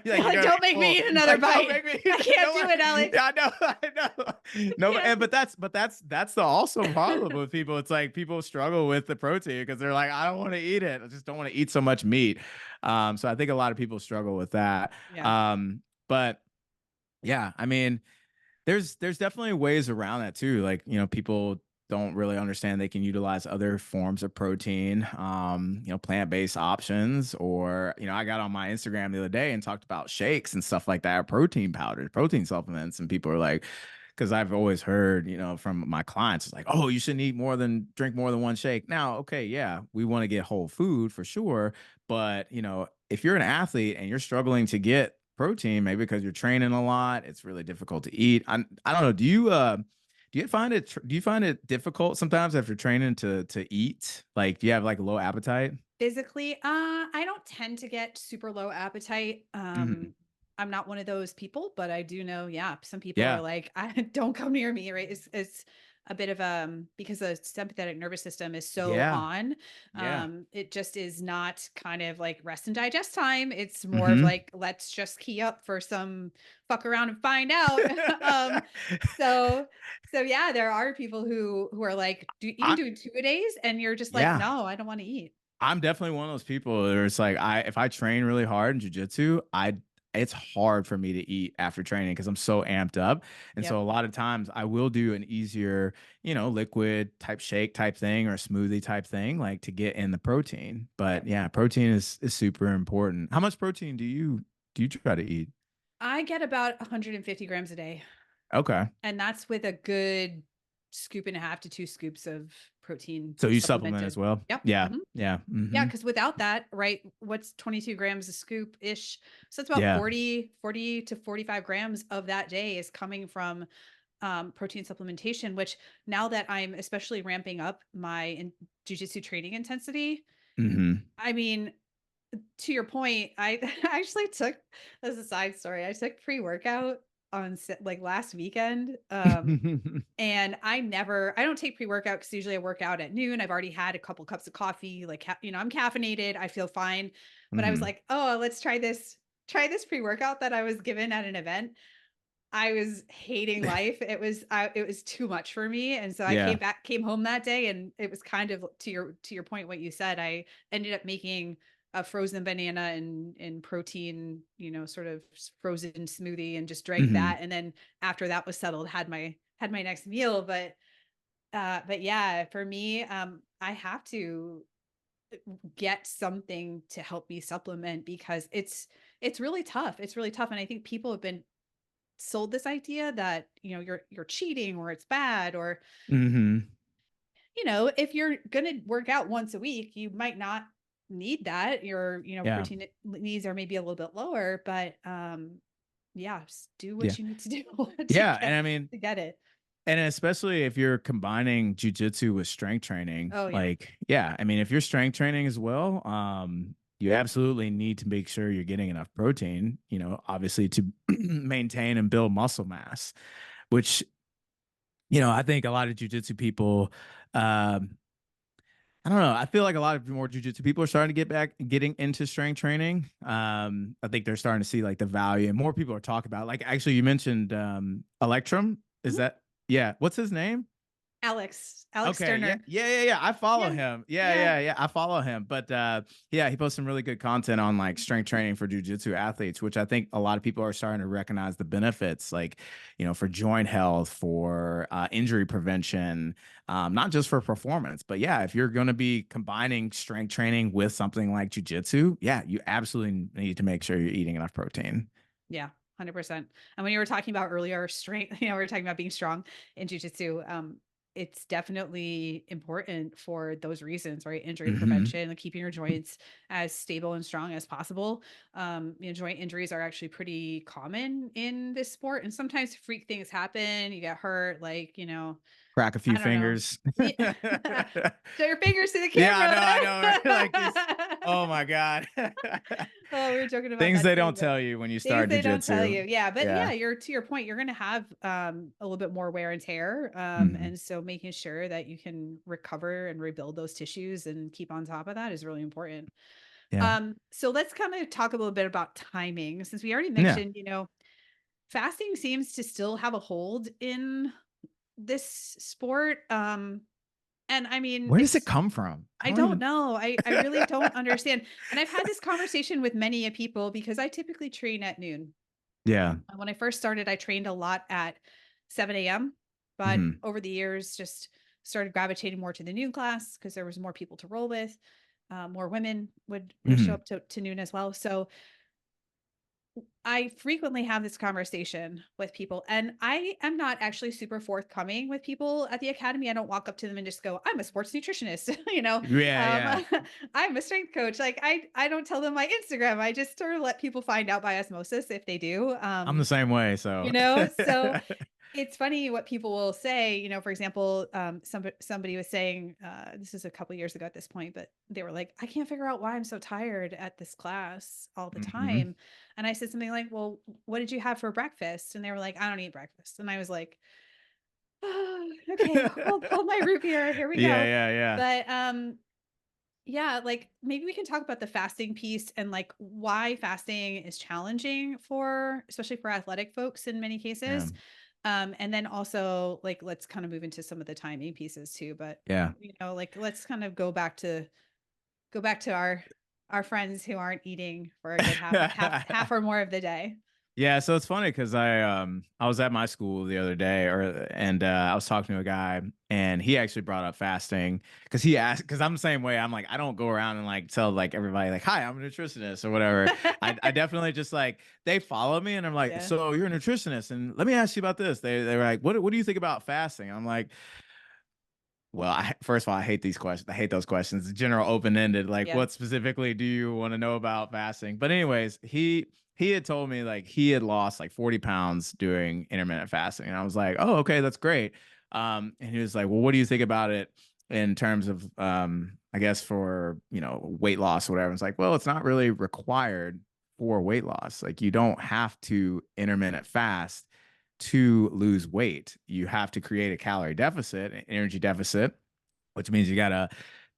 You're you're like, gonna don't be make me full. eat another Like, don't bite. make me. I can't No, do it, Alex. yeah, I know, I know. I No, can't. but that's the also problem with people. It's like people struggle with the protein because they're like, I don't want to eat it. I just don't want to eat so much meat. So I think a lot of people struggle with that. Yeah. But yeah, I mean, there's definitely ways around that too. Like, people don't really understand they can utilize other forms of protein, plant-based options, or, I got on my Instagram the other day and talked about shakes and stuff like that, protein powders, protein supplements. And people are like, because I've always heard, from my clients, it's like, oh, you shouldn't drink more than one shake. Now, okay, yeah, we want to get whole food for sure. But, if you're an athlete and you're struggling to get protein, maybe because you're training a lot, it's really difficult to eat. I don't know. Do you find it difficult sometimes after training to eat? Like, do you have like a low appetite? Physically, I don't tend to get super low appetite. Mhm. I'm not one of those people, but I do know, yeah, some people are Yeah. like, I don't come near me, right? It's a bit of because the sympathetic nervous system is so Yeah. on. Yeah. It just is not kind of like rest and digest time. It's more of Hmm. like, let's just key up for some fuck around and find out. um, so yeah, there are people who are like even I doing 2 days, and you're just like, yeah. no, I don't want to eat. I'm definitely one of those people where it's like if I train really hard in jujitsu, it's hard for me to eat after training because I'm so amped up. And Yep. so a lot of times I will do an easier, liquid type shake type thing or smoothie type thing, like to get in the protein. But Yep. yeah, protein is super important. How much protein do you try to eat? I get about 150 grams a day, Okay. and that's with a good scoop and a half to 2 scoops of protein So you supplement as supplemented. well? Yep. Yeah. Mhm. Yeah. Yeah, Hmm. because without that, right, what's 22 grams a scoop-ish? So it's about Yeah. 40 to 45 grams of that day is coming from protein supplementation, which now that I'm especially ramping up my jujitsu training intensity, Hmm. I mean, to your point, I I actually took, as a side story, I took pre-workout on like last weekend. And I don't take pre-workout because usually I work out at noon. I've already had a couple cups of coffee, like, I'm caffeinated. I feel fine. But I was Hmm. like, oh, let's try this pre-workout that I was given at an event. I was hating life. It was too much for me. And so I Yeah. came home that day, and it was kind of to your point, what you said. I ended up making a frozen banana and protein, sort of frozen smoothie, and just drank Hmm. that. And then after that was settled, had my next meal. But yeah, for me, I have to get something to help me supplement because it's really tough. It's really tough. And I think people have been sold this idea that, you're cheating or it's bad, or, Hmm. if you're going to work out once a week, you might not need that. Your, Yeah. protein needs are maybe a little bit lower, but yeah, just do Yeah. what you need to do to Yeah. And get I mean, it. and especially if you're combining jujitsu with strength training, Oh yeah. like, yeah, I mean, if you're strength training as well, you absolutely need to make sure you're getting enough protein, obviously to maintain and build muscle mass, which, I think a lot of jujitsu people, um, I don't know. I feel like a lot of more jujitsu people are starting to getting into strength training. I think they're starting to see like the value, and more people are talking about it. Like, actually, you mentioned Electrum. Is Mhm. that, yeah? What's his name? Alex Okay, yeah, Sterner. yeah. I follow Yeah. him. Yeah, Yeah. yeah. I follow him. But yeah, he posts some really good content on like strength training for jujitsu athletes, which I think a lot of people are starting to recognize the benefits, like, for joint health, for injury prevention, not just for performance. But yeah, if you're going to be combining strength training with something like jujitsu, yeah, you absolutely need to make sure you're eating enough protein. Yeah. 100%. And when you were talking about earlier strength, we were talking about being strong in jujitsu. It's definitely important for those reasons, right? Injury Hmm. prevention, like keeping your joints as stable and strong as possible. Joint injuries are actually pretty common in this sport, and sometimes freak things happen. You get hurt, like, Crack a few I don't know. fingers. Yeah. Show your fingers to the Yeah, camera. I know. Like it's, oh my God. Oh, we were joking about Things that they too, don't but tell you when you things start they don't tell jujitsu. you. Yeah, but yeah, Yeah. you're to your point, you're going to have a little bit more wear and tear. Hmm. And so making sure that you can recover and rebuild those tissues and keep on top of that is really important. Yeah. So let's kind of talk a little bit about timing, since we already Yeah. mentioned, fasting seems to still have a hold in this sport. And I mean, Where does it it's come from? I I don't don't even. know. I really don't understand. And I've had this conversation with many a people because I typically train at noon. Yeah. When I first started, I trained a lot at 7 a.m. But Hmm. over the years, just started gravitating more to the noon class because there was more people to roll with. More women would show Hmm. up to noon as well. So I frequently have this conversation with people, and I am not actually super forthcoming with people at the academy. I don't walk up to them and just go, "I'm a sports nutritionist," Yeah. Yeah. "I'm a strength coach." Like I don't tell them my Instagram. I just sort of let people find out by osmosis if they do. I'm the same way. So. So it's funny what people will say, for example, somebody was saying, this is a couple years ago at this point, but they were like, I can't figure out why I'm so tired at this class all the Hmm. time. And I said something like, well, what did you have for breakfast? And they were like, I don't eat breakfast. And I was like, oh, okay, hold my root beer. Here we Yeah. go. Yeah. Yeah. But yeah, like maybe we can talk about the fasting piece and like why fasting is challenging for, especially for athletic folks in many Yeah. cases. And then also like let's kind of move into some of the timing pieces too. But Yeah. like let's kind of go back to our friends who aren't eating for a good half or more of the day. Yeah, so it's funny because I was at my school the other day, and I was talking to a guy, and he actually brought up fasting because he asked, because I'm the same way. I'm like, I don't go around and like tell like everybody like, hi, I'm a nutritionist or whatever. I definitely just like, they follow me and I'm like, Yeah. so you're a nutritionist, and let me ask you about this. They were like, what do you think about fasting? I'm like, well, first of all, I hate these questions. I hate those questions. General, open ended. Like, Yeah. what specifically do you want to know about fasting? But anyways, he had told me like he had lost like 40 pounds doing intermittent fasting, and I was like, oh, okay, that's great. And he was like, well, what do you think about it in terms of I guess for weight loss or whatever? It's like, well, it's not really required for weight loss. Like, you don't have to intermittent fast to lose weight. You have to create a calorie deficit, an energy deficit, which means you got to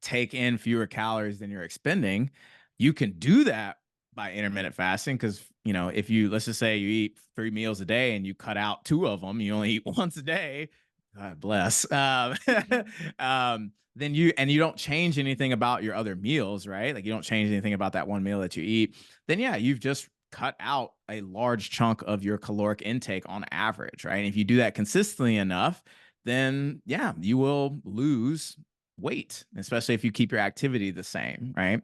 take in fewer calories than you're expending. You can do that by intermittent fasting because, if you, let's just say you eat 3 meals a day and you cut out 2 of them, you only eat once a day. God bless. Mhm. Then you don't change anything about your other meals, right? Like, you don't change anything about that one meal that you eat. Then yeah, you've just cut out a large chunk of your caloric intake on average, right? And if you do that consistently enough, then yeah, you will lose weight, especially if you keep your activity the same, right?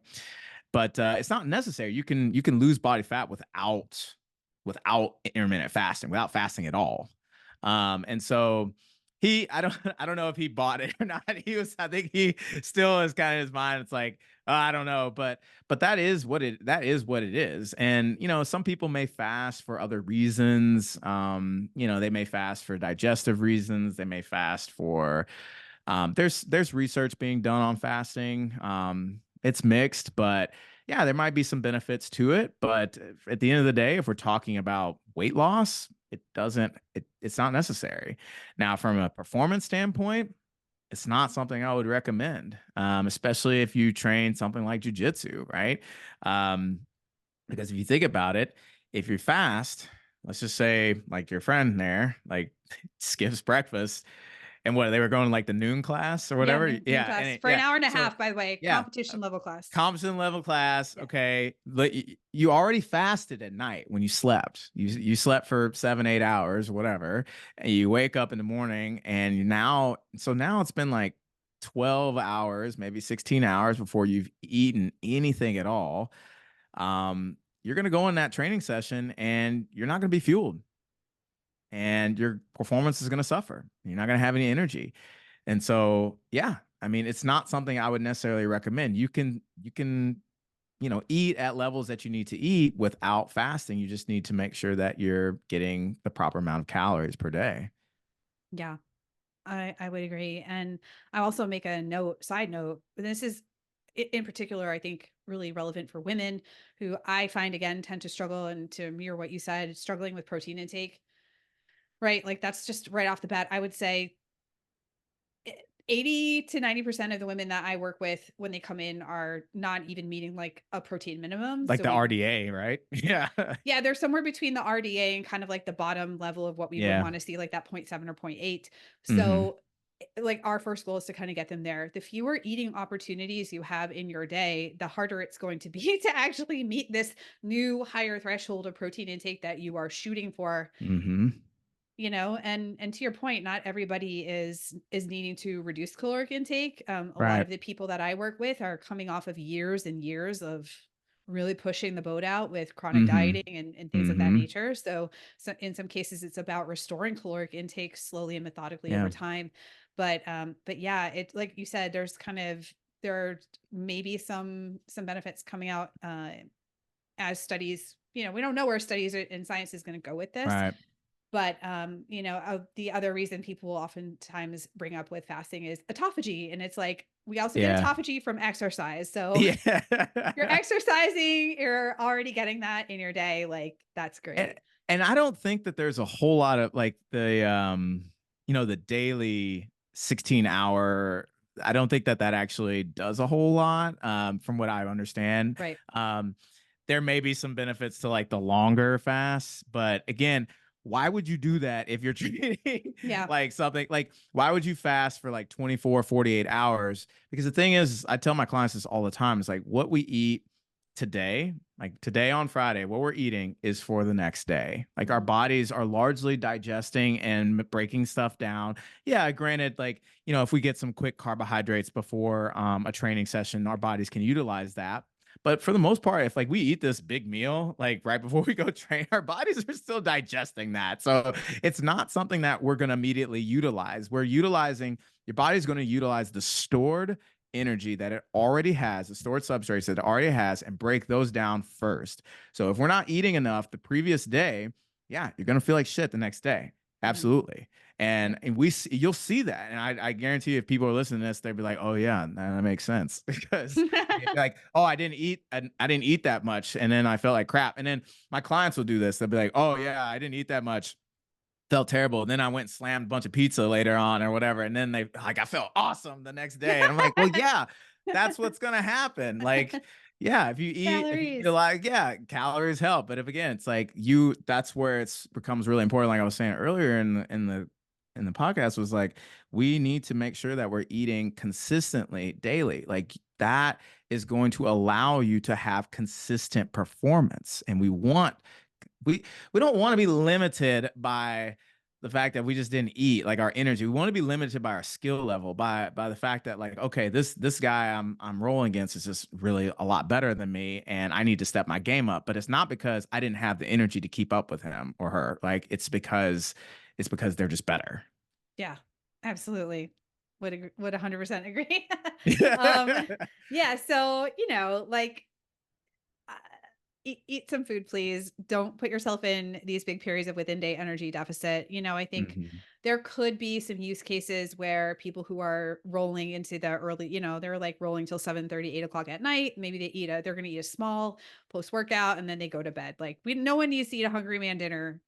But it's not necessary. You can lose body fat without intermittent fasting, without fasting at all. And so I don't know if he bought it or not. I think he still is kind of his mind. It's like, I don't know, but that is what it is. And some people may fast for other reasons. They may fast for digestive reasons. They may fast for there's research being done on fasting. It's mixed, but yeah, there might be some benefits to it. But at the end of the day, if we're talking about weight loss, it's not necessary. Now, from a performance standpoint, it's not something I would recommend, especially if you train something like jujitsu, right? Um, because if you think about it, if you're fast, let's just say like your friend there, like skips breakfast, and what they were going like the noon class or Yeah, whatever. noon Yeah, class for an yeah. hour and a So half, by the way, yeah, competition level class. competition level class. Yeah. Okay, you already fasted at night when you slept. You slept for 7 8 hours, whatever, and you wake up in the morning, and you now so now it's been like 12 hours, maybe 16 hours before you've eaten anything at all. You're gonna go in that training session, and you're not gonna be fueled, and your performance is gonna suffer. You're not gonna have any energy. And so, yeah, I mean, it's not something I would necessarily recommend. You can, eat at levels that you need to eat without fasting. You just need to make sure that you're getting the proper amount of calories per day. Yeah. I would agree. And I also make a side note, this is in particular, I think really relevant for women who I find again tend to struggle, and to mirror what you said, struggling with protein intake, right? Like that's just right off the bat. I would say 80 to 90% of the women that I work with when they come in are not even meeting like a protein minimum. Like So the we, RDA, right? Yeah. yeah, they're somewhere between the RDA and kind of like the bottom level of what we would Yeah. want to see, like that 0.7 or zero point 0.8. Hmm. So, like, our first goal is to kind of get them there. The fewer eating opportunities you have in your day, the harder it's going to be to actually meet this new higher threshold of protein intake that you are shooting for. Hmm. And to your point, not everybody is needing to reduce caloric intake. A lot Right. of the people that I work with are coming off of years and years of really pushing the boat out with chronic Hmm. dieting and things of that Hmm. nature. So in some cases it's about restoring caloric intake slowly and methodically over Yeah. time. But yeah, it, like you said, there are maybe some benefits coming out as studies. We don't know where studies and science is going to go with this, Right. but the other reason people oftentimes bring up with fasting is autophagy, and it's like we also get Yeah. autophagy from exercise. So you're Yeah. exercising, you're already getting that in your day. Like that's and, great. and I don't think that there's a whole lot of like the daily 16 hour. I don't think that actually does a whole lot, from what I understand. Right. There may be some benefits to like the longer fasts, but again, why would you do that if you're treating Yeah. like something like, why would you fast for like 24, 48 hours? Because the thing is, I tell my clients this all the time. It's like what we eat today, like today on Friday, what we're eating is for the next day. Like our Mhm. bodies are largely digesting and breaking stuff down. Yeah, granted, like, if we get some quick carbohydrates before a training session, our bodies can utilize that. But for the most part, if like we eat this big meal, like right before we go train, our bodies are still digesting that. So it's not something that we're going to immediately utilize. Your body's going to utilize the stored energy that it already has, the stored substrates that it already has, and break those down first. So if we're not eating enough the previous day, yeah, you're going to feel like shit the next day. Mhm. Absolutely. And Yep. you'll see that. And I guarantee you, if people are listening to this, they'll be like, oh yeah, that makes sense. Because they'd be like, oh, I didn't eat that much. And then I felt like crap. And then my clients will do this. They'll be like, oh yeah, I didn't eat that much, felt terrible. And then I went and slammed a bunch of pizza later on or whatever. And then I felt awesome the next day. And I'm like, well, yeah, that's what's going to happen. Like, yeah, if you eat a Calories. lot, yeah, calories help. But if again, it's like that's where it's becomes really important. Like I was saying earlier in the podcast was like, we need to make sure that we're eating consistently daily. Like that is going to allow you to have consistent performance. And we we don't want to be limited by the fact that we just didn't eat, like our energy. We want to be limited by our skill level, by the fact that like, okay, this guy I'm rolling against is just really a lot better than me, and I need to step my game up. But it's not because I didn't have the energy to keep up with him or her. Like it's because they're just better. Yeah, absolutely. Would 100% agree. um, Yeah. yeah. So, like, uh, eat some food, please. Don't put yourself in these big periods of within day energy deficit. I think Mhm. there could be some use cases where people who are rolling into the early, they're like rolling till 7:30, 8 o'clock at night. Maybe they're going to eat a small post workout and then they go to bed. Like no one needs to eat a hungry man dinner,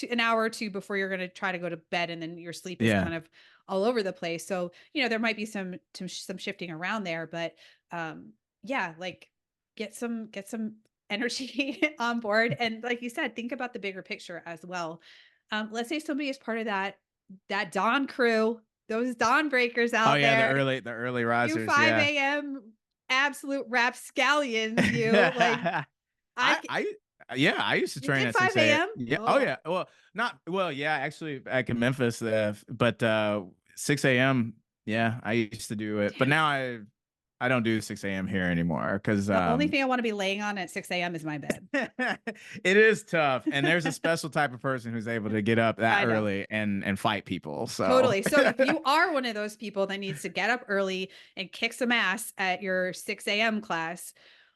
an hour or two before you're going to try to go to bed, and then your sleep is Yeah. kind of all over the place. So, there might be some shifting around there, but yeah, like get some energy on board. And like you said, think about the bigger picture as well. Let's say somebody is part of that dawn crew, those dawn breakers Oh out yeah, there, the early you risers. 5 Yeah. a.m. absolute rapscallions, you like I c- I yeah, I used to you train did at 5 6 a.m. a.m. Yeah. Oh Oh, yeah. Well, not well. Yeah, actually, back in Memphis, but 6 a.m. Yeah, I used to do it, but damn. now I don't do 6 a.m. here anymore because The only thing I want to be laying on at 6 a.m. is my bed. it is tough, and there's a special type of person who's able to get up that I know. early and fight people. So Totally. So if you are one of those people that needs to get up early and kick some ass at your 6 a.m. class,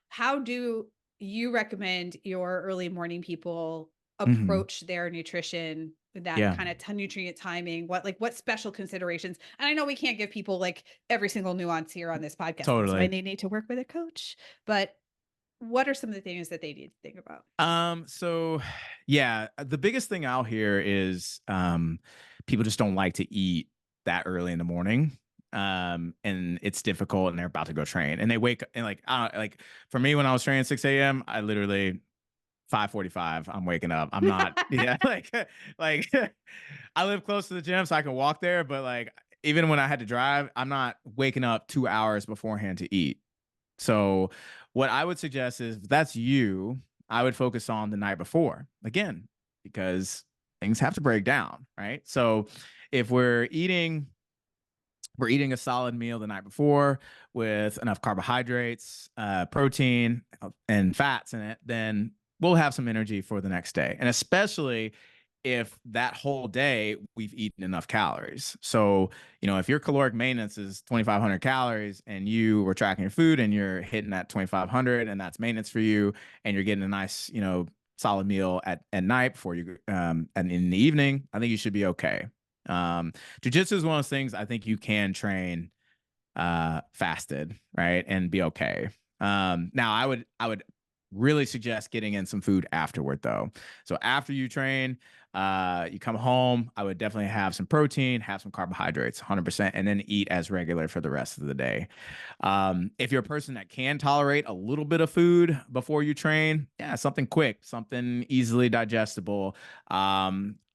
how do you recommend your early morning people Mhm. approach their nutrition, that Yeah, kind of nutrient timing? What special considerations? And I know we can't give people like every single nuance here on this podcast. That's why totally. they need to work with a coach. But what are some of the things that they need to think about? So yeah, the biggest thing out here is people just don't like to eat that early in the morning. And it's difficult and they're about to go train and they wake and like for me when I was training 6 a.m., I literally 5:45, I'm waking up. I'm not yeah, like I live close to the gym so I can walk there, but like even when I had to drive, I'm not waking up 2 hours beforehand to eat. So, what I would suggest is if that's you, I would focus on the night before again, because things have to break down, right? So, if we're eating a solid meal the night before with enough carbohydrates, protein, and fats in it, then we'll have some energy for the next day. And especially if that whole day we've eaten enough calories. So, if your caloric maintenance is 2,500 calories and you were tracking your food and you're hitting that 2,500 and that's maintenance for you and you're getting a nice, solid meal at night before you, and in the evening, I think you should be okay. Jiu-jitsu is one of those things I think you can train fasted, right? And be okay. Now I would really suggest getting in some food afterward though. So after you train, you come home, I would definitely have some protein, have some carbohydrates, 100%, and then eat as regular for the rest of the day. If you're a person that can tolerate a little bit of food before you train, yeah, something quick, something easily digestible.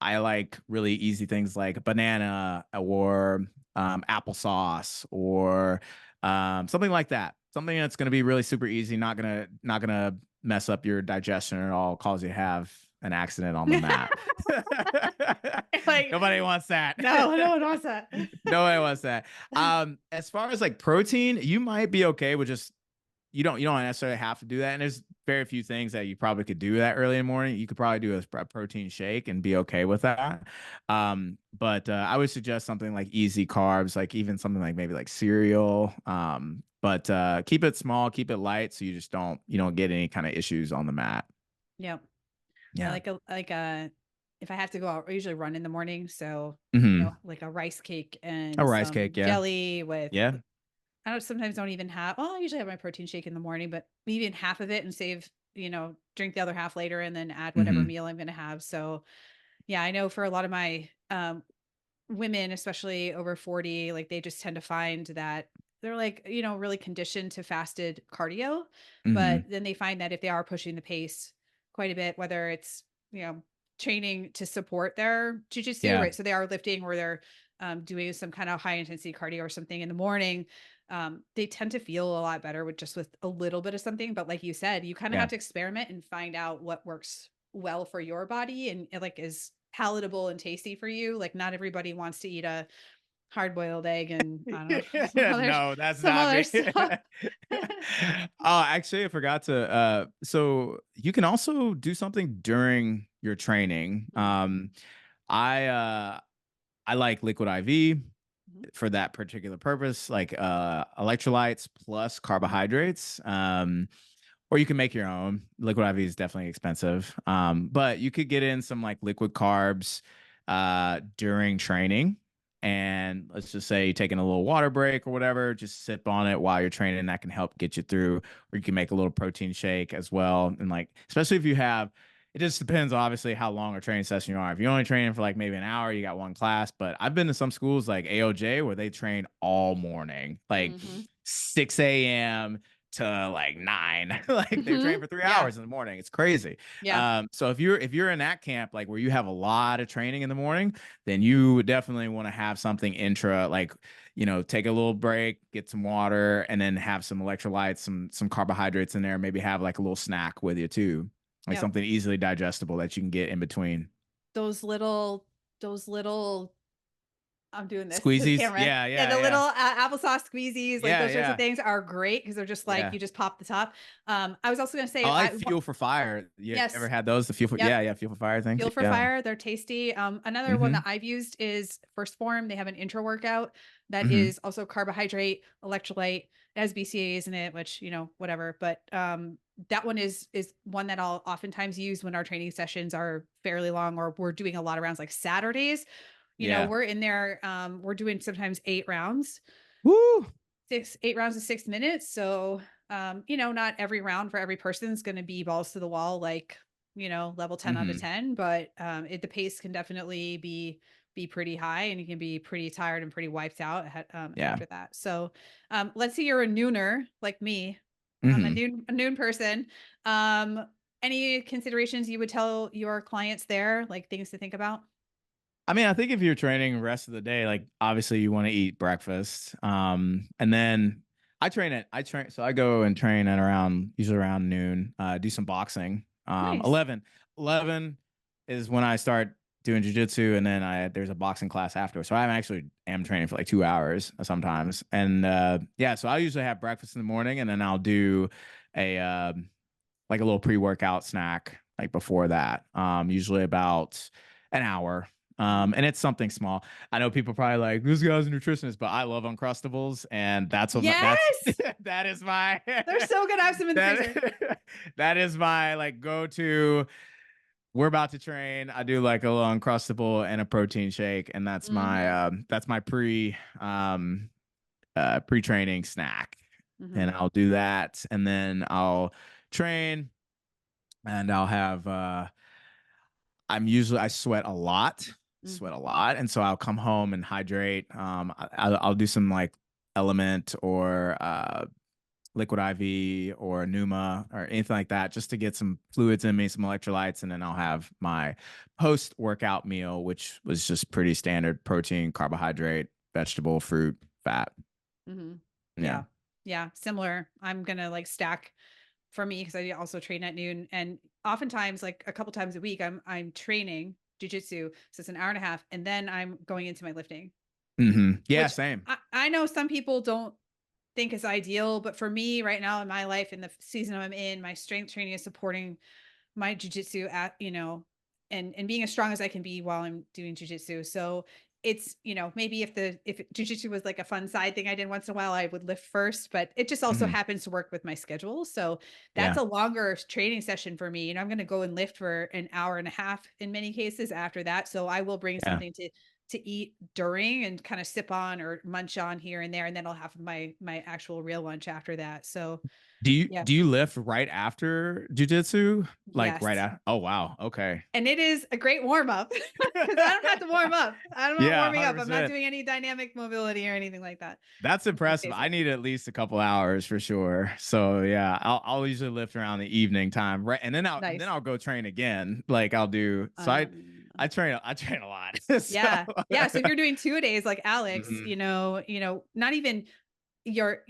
I like really easy things like banana or applesauce or something like that. Something that's going to be really super easy, not gonna mess up your digestion at all, cause you to have an accident on the mat. Like, Nobody wants that. no one wants that. Nobody wants that. As far as like protein, you might be okay with just you don't necessarily have to do that. And there's very few things that you probably could do that early in the morning. You could probably do a protein shake and be okay with that. But I would suggest something like easy carbs, like even something like maybe like cereal. But keep it small, keep it light, so you don't get any kind of issues on the mat. Yep. Yeah, Yeah. like if I have to go out, I usually run in the morning. So, Hmm. like a rice cake A and rice some cake. Yeah. jelly with Yeah. I don't sometimes don't even have well, I usually have my protein shake in the morning, but even half of it and save, drink the other half later and then add whatever Hmm. meal I'm gonna have. So yeah, I know for a lot of my women, especially over 40, like they just tend to find that they're like, really conditioned to fasted cardio. But Hmm. then they find that if they are pushing the pace quite a bit, whether it's, training to support their jujitsu, Yeah. right? So they are lifting or they're doing some kind of high intensity cardio or something in the morning. They tend to feel a lot better with a little bit of something. But like you said, you kind of Yeah. have to experiment and find out what works well for your body and it like is palatable and tasty for you. Like not everybody wants to eat a hard boiled egg and I don't know, No, that's some not other me. stuff. Oh, actually, I forgot to. So you can also do something during your training. Mm, I like liquid IV mhm. for that particular purpose, like electrolytes plus carbohydrates. Or you can make your own. Liquid IV is definitely expensive. But you could get in some like liquid carbs during training. And let's just say you're taking a little water break or whatever, just sip on it while you're training. That can help get you through. Or you can make a little protein shake as well. And like, especially if you have It just depends, obviously, how long a training session you are. If you're only training for like maybe an hour, you got one class. But I've been to some schools like AOJ where they train all morning, like Mhm. 6 a.m. to like 9. Like they train Mhm. for three Yeah. hours in the morning. It's crazy. Yeah. So if you're in that camp, like where you have a lot of training in the morning, then you would definitely want to have something intra, like, take a little break, get some water, and then have some electrolytes, some carbohydrates in there. Maybe have like a little snack with you too, like Yep. something easily digestible that you can get in between. Those little I'm doing this to the Squeezies. camera. Yeah, Yeah, yeah, the little yeah. applesauce squeezies, like Yeah, those sorts of yeah. things are great because they're just like Yeah. you just pop the top. I was also gonna say, I like I Fuel for Fire. You ever yes, had those? The Fuel for, yep. yeah, yeah, Fuel for Fire things. Fuel for Yeah. Fire, they're tasty. Another one Mm-hmm. that I've used is First Form. They have an intra-workout that Mm-hmm. is also carbohydrate, electrolyte, it has BCAAs in it, which, whatever. But that one is one that I'll oftentimes use when our training sessions are fairly long or we're doing a lot of rounds like Saturdays. Yeah. We're in there, we're doing sometimes 8 rounds, Woo. 8 rounds of 6 minutes. So, not every round for every person is going to be balls to the wall, like, level 10 out of Mm-hmm. 10, but the pace can definitely be pretty high and you can be pretty tired and pretty wiped out Yeah. after that. So, let's say you're a nooner like me. I'm a Mm-hmm. noon person. Um, any considerations you would tell your clients there, like things to think about? I mean, I think if you're training the rest of the day, like obviously you want to eat breakfast. And then so I go and train at usually around noon, do some boxing. Nice. 11 is when I start doing jujitsu, and then there's a boxing class after. So I actually am training for like 2 hours sometimes. And yeah, so I usually have breakfast in the morning, and then I'll do a like a little pre-workout snack like before that. Usually about an hour. Mhm. And it's something small. I know people probably like, this guy's a nutritionist, but I love Uncrustables, and that's Yes. that is my They're so good. I have some in the freezer. that that is my like go-to. We're about to train. I do like a little Uncrustable and a protein shake, and Mhm. that's my pre-training snack. And Mhm. I'll do that, and then I'll train, and I'll have I sweat a lot, Mhm. and so I'll come home and hydrate. I'll do some like Element or Liquid IV or Numa or anything like that, just to get some fluids in me, some electrolytes, and then I'll have my post workout meal, which was just pretty standard: protein, carbohydrate, vegetable, fruit, fat. Mhm. Yeah. Yeah. Yeah, similar. I'm gonna like stack for me because I also train at noon, and oftentimes, like a couple times a week, I'm training jujitsu, so it's an hour and a half, and then I'm going into my lifting, Yeah. which Same. I know some people don't think is ideal, but for me right now in my life, in the season I'm in, my strength training is supporting my jujitsu at, and being as strong as I can be while I'm doing jujitsu. So it's, maybe if jujitsu was like a fun side thing I did once in a while, I would lift first, but it just also Hmm. happens to work with my schedule. So that's Yeah. a longer training session for me. And I'm going to go and lift for an hour and a half in many cases after that. So I will bring Yeah. something to eat during and kind of sip on or munch on here and there. And then I'll have my actual real lunch after that. So Do you yeah. do you lift right after jujitsu? Like right Yes. after? Oh wow. Okay. And it is a great warm up because I don't have to warm up. I'm not Yeah, warming up. I'm not 100%. doing any dynamic mobility or anything like that That's in most impressive. I cases. need at least a couple hours for sure. So yeah, I'll usually lift around the evening time, right? And then Nice. I'll go train again. Like I'll do. So Um, I train a lot. So yeah. Yeah. So if you're doing 2 a days like Alex, mhm. not even your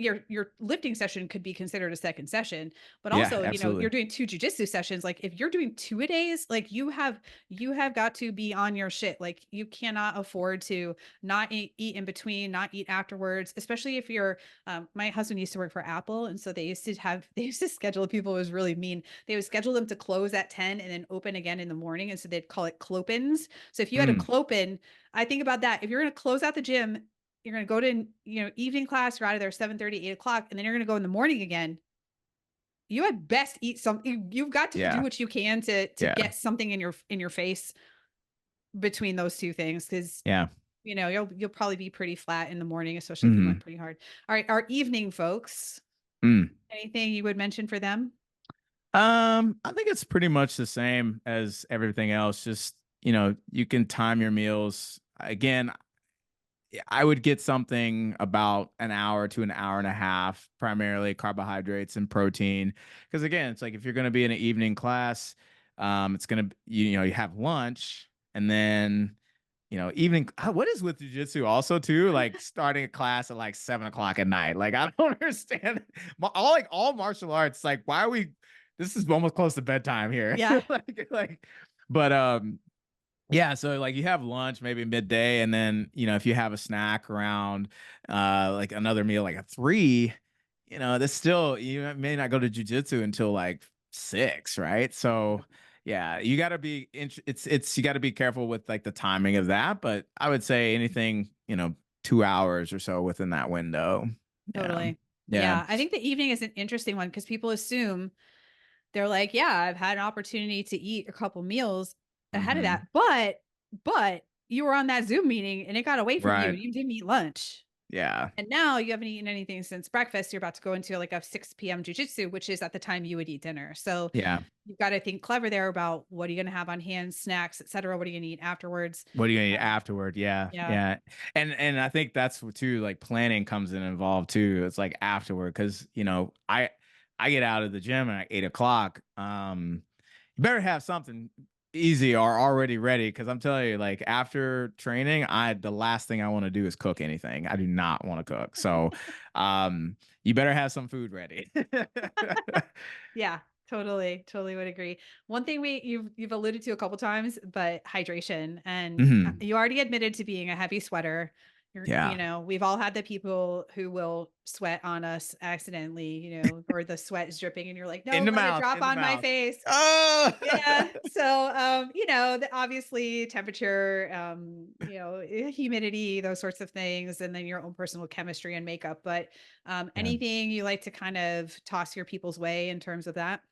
lifting session could be considered a second session, but Yeah, also, you're absolutely. doing two jujitsu sessions. Like if you're doing 2 a days, like you have got to be on your shit. Like you cannot afford to not eat in between, not eat afterwards, especially if you're my husband used to work for Apple. And so they used to schedule people. It was really mean. They would schedule them to close at 10 and then open again in the morning. And so they'd call it clopins. So if you had a Mm, clopin, I think about that. If you're going to close out the gym, you're going to go to, evening class, you're out of there 7:30, 8 o'clock, and then you're going to go in the morning again. You had best eat something. You've got to do yeah, what you can to yeah, get something in your face between those two things. Cause yeah. you'll probably be pretty flat in the morning, especially if you went Hmm. pretty hard. All right. Our evening folks, Mm. anything you would mention for them? I think it's pretty much the same as everything else. Just, you can time your meals. Again, I would get something about an hour to an hour and a half, primarily carbohydrates and protein. Because again, it's like if you're going to be in an evening class, it's going to, you have lunch and then, evening. What is with jujitsu also too? Like starting a class at like 7 o'clock at night. Like I don't understand. All martial arts. Like why are we? This is almost close to bedtime here. Yeah. But yeah, so like you have lunch maybe midday, and then if you have a snack around like another meal like a 3, that's still you may not go to jujitsu until like 6, right? So yeah, you got to be it's you got to be careful with like the timing of that, but I would say anything 2 hours or so within that window. Yeah, Totally. yeah, Yeah. I think the evening is an interesting one because people assume they're like, yeah, I've had an opportunity to eat a couple meals ahead of hmm that. But you were on that Zoom meeting and it got away from you right, and you didn't eat lunch. yeah, And now you haven't eaten anything since breakfast. You're about to go into like a 6 p.m. jujitsu, which is at the time you would eat dinner. So yeah. you've got to think clever there about what are you going to have on hand, snacks, etc. What are you going to eat afterwards? What are you gonna eat Um, afterward? Yeah, yeah. yeah, and I think that's what too. Like planning comes in involved too. It's like afterward because I get out of the gym at like 8 o'clock. You better have something easy or already ready because I'm telling you, like after training, the last thing I want to do is cook anything. I do not want to cook. So, you better have some food ready. Yeah, totally, totally would agree. One thing you've alluded to a couple times, but hydration, and Mhm. you already admitted to being a heavy sweater. Yeah. We've all had the people who will sweat on us accidentally, or the sweat is dripping, and you're like, no, In the let it mouth. drop In the on my mouth. face. Oh. Yeah. So, obviously temperature, humidity, those sorts of things, and then your own personal chemistry and makeup. But Yeah. anything you like to kind of toss your people's way in terms of that?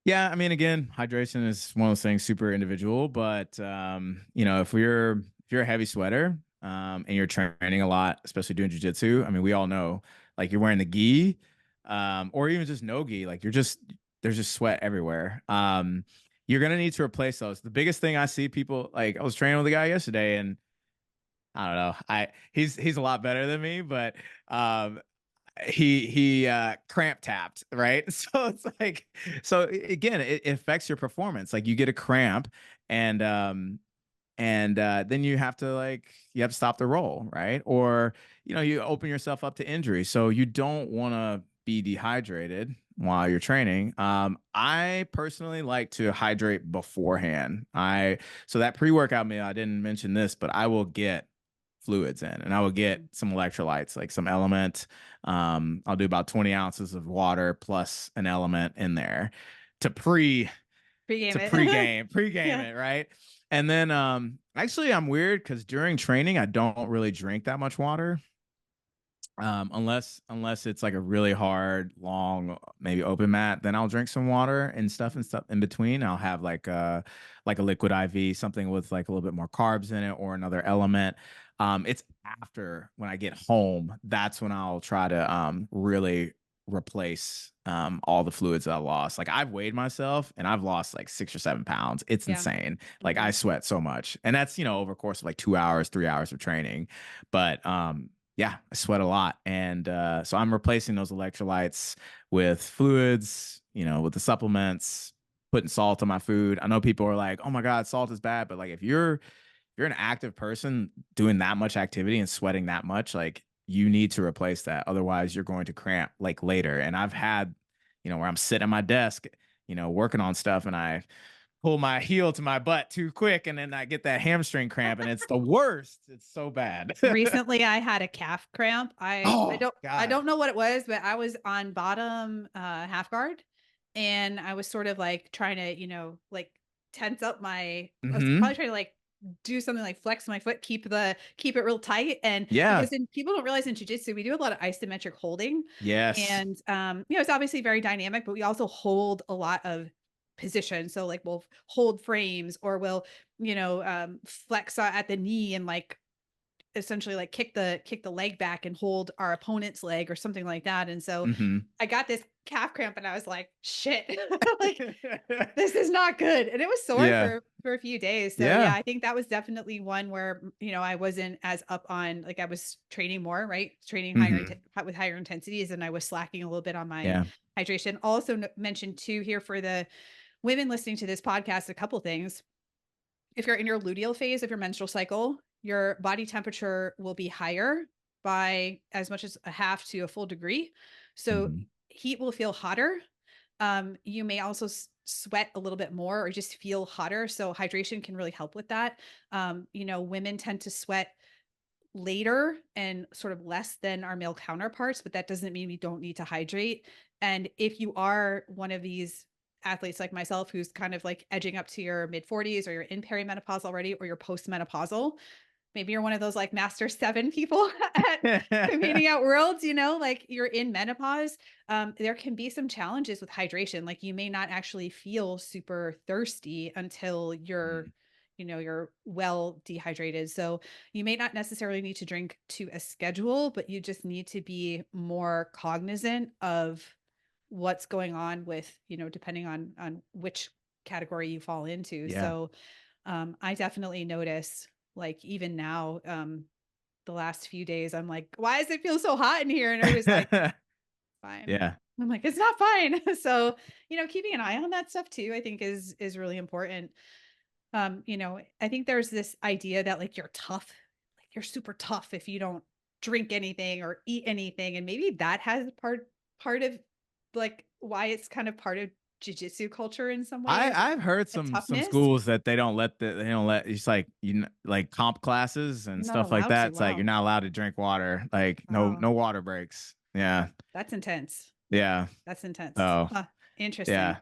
Yeah, I mean, again, hydration is one of those things super individual, but if you're a heavy sweater, and you're training a lot, especially doing jujitsu, I mean, we all know, like you're wearing the gi, or even just no gi, like there's just sweat everywhere. You're gonna need to replace those. The biggest thing I see people like, I was training with a guy yesterday, and I don't know, he's a lot better than me, but um, he cramp tapped, right? So it's like, again, it affects your performance. Like you get a cramp, and then you have to stop the roll, right? Or you open yourself up to injury, so you don't want to be dehydrated while you're training. I personally like to hydrate beforehand. I So that pre-workout meal, I didn't mention this, but I will get fluids in, and I will get Mhm. some electrolytes, like some element. I'll do about 20 ounces of water plus an element in there to pre Pregame to it. pregame Yeah. it, right? And then actually I'm weird because during training I don't really drink that much water. Unless it's like a really hard, long, maybe open mat, then I'll drink some water and stuff in between. I'll have like a liquid IV, something with like a little bit more carbs in it or another element. It's after when I get home, that's when I'll try to really replace all the fluids that I lost. Like I've weighed myself and I've lost like 6 or 7 pounds. It's Yeah. insane. Like I Mhm. sweat so much. And that's, over a course of like 2 hours, 3 hours of training. But yeah, I sweat a lot. And so I'm replacing those electrolytes with fluids, with the supplements, putting salt in my food. I know people are like, oh my God, salt is bad. But like if you're an active person doing that much activity and sweating that much, like you need to replace that. Otherwise, you're going to cramp like later. And I've had, where I'm sitting at my desk, working on stuff and I pull my heel to my butt too quick and then I get that hamstring cramp and it's the worst. It's so bad. Recently, I had a calf cramp. Oh I God. don't know what it was, but I was on bottom half guard, and I was sort of like trying to, like tense up my. I was probably Hmm. trying to like do something like flex my foot, keep it real tight, and Yeah. because people don't realize in jujitsu we do a lot of isometric holding, Yes. and it's obviously very dynamic, but we also hold a lot of position. So like we'll hold frames or we'll flex at the knee and like essentially like kick the leg back and hold our opponent's leg or something like that. And so Mhm. I got this calf cramp and I was like, shit, like this is not good. And it was sore Yeah. for a few days. So yeah, Yeah. I think that was definitely one where, I wasn't as up on, like I was training more, right? Training Mhm. with higher intensities, and I was slacking a little bit on my Yeah. hydration. Also mentioned too here for the women listening to this podcast, a couple things. If you're in your luteal phase of your menstrual cycle, your body temperature will be higher by as much as a half to a full degree. So Mhm. heat will feel hotter. You may also sweat a little bit more or just feel hotter. So hydration can really help with that. Women tend to sweat later and sort of less than our male counterparts, but that doesn't mean we don't need to hydrate. And if you are one of these athletes like myself, who's kind of like edging up to your mid 40s, or you're in perimenopause already, or you're postmenopausal, maybe you're one of those like master 7 people at competing at worlds, like you're in menopause. There can be some challenges with hydration. Like you may not actually feel super thirsty until Mhm. you're well dehydrated. So you may not necessarily need to drink to a schedule, but you just need to be more cognizant of what's going on with, depending on which category you fall into. Yeah. So I definitely notice, like even now, the last few days, I'm like, why does it feel so hot in here? And everybody's like, fine. Yeah. I'm like, it's not fine. So, keeping an eye on that stuff too, I think is really important. I think there's this idea that like you're tough, like you're super tough if you don't drink anything or eat anything. And maybe that has part of like why it's kind of part of jujitsu culture in some ways, I've heard a some toughness. schools that they don't let it's like like comp classes and You're not stuff like allowed that. to. It's like you're Wow. not allowed to drink water. Like Wow. no water breaks. Yeah. That's intense. Yeah. That's intense. Oh, Huh. Interesting. yeah.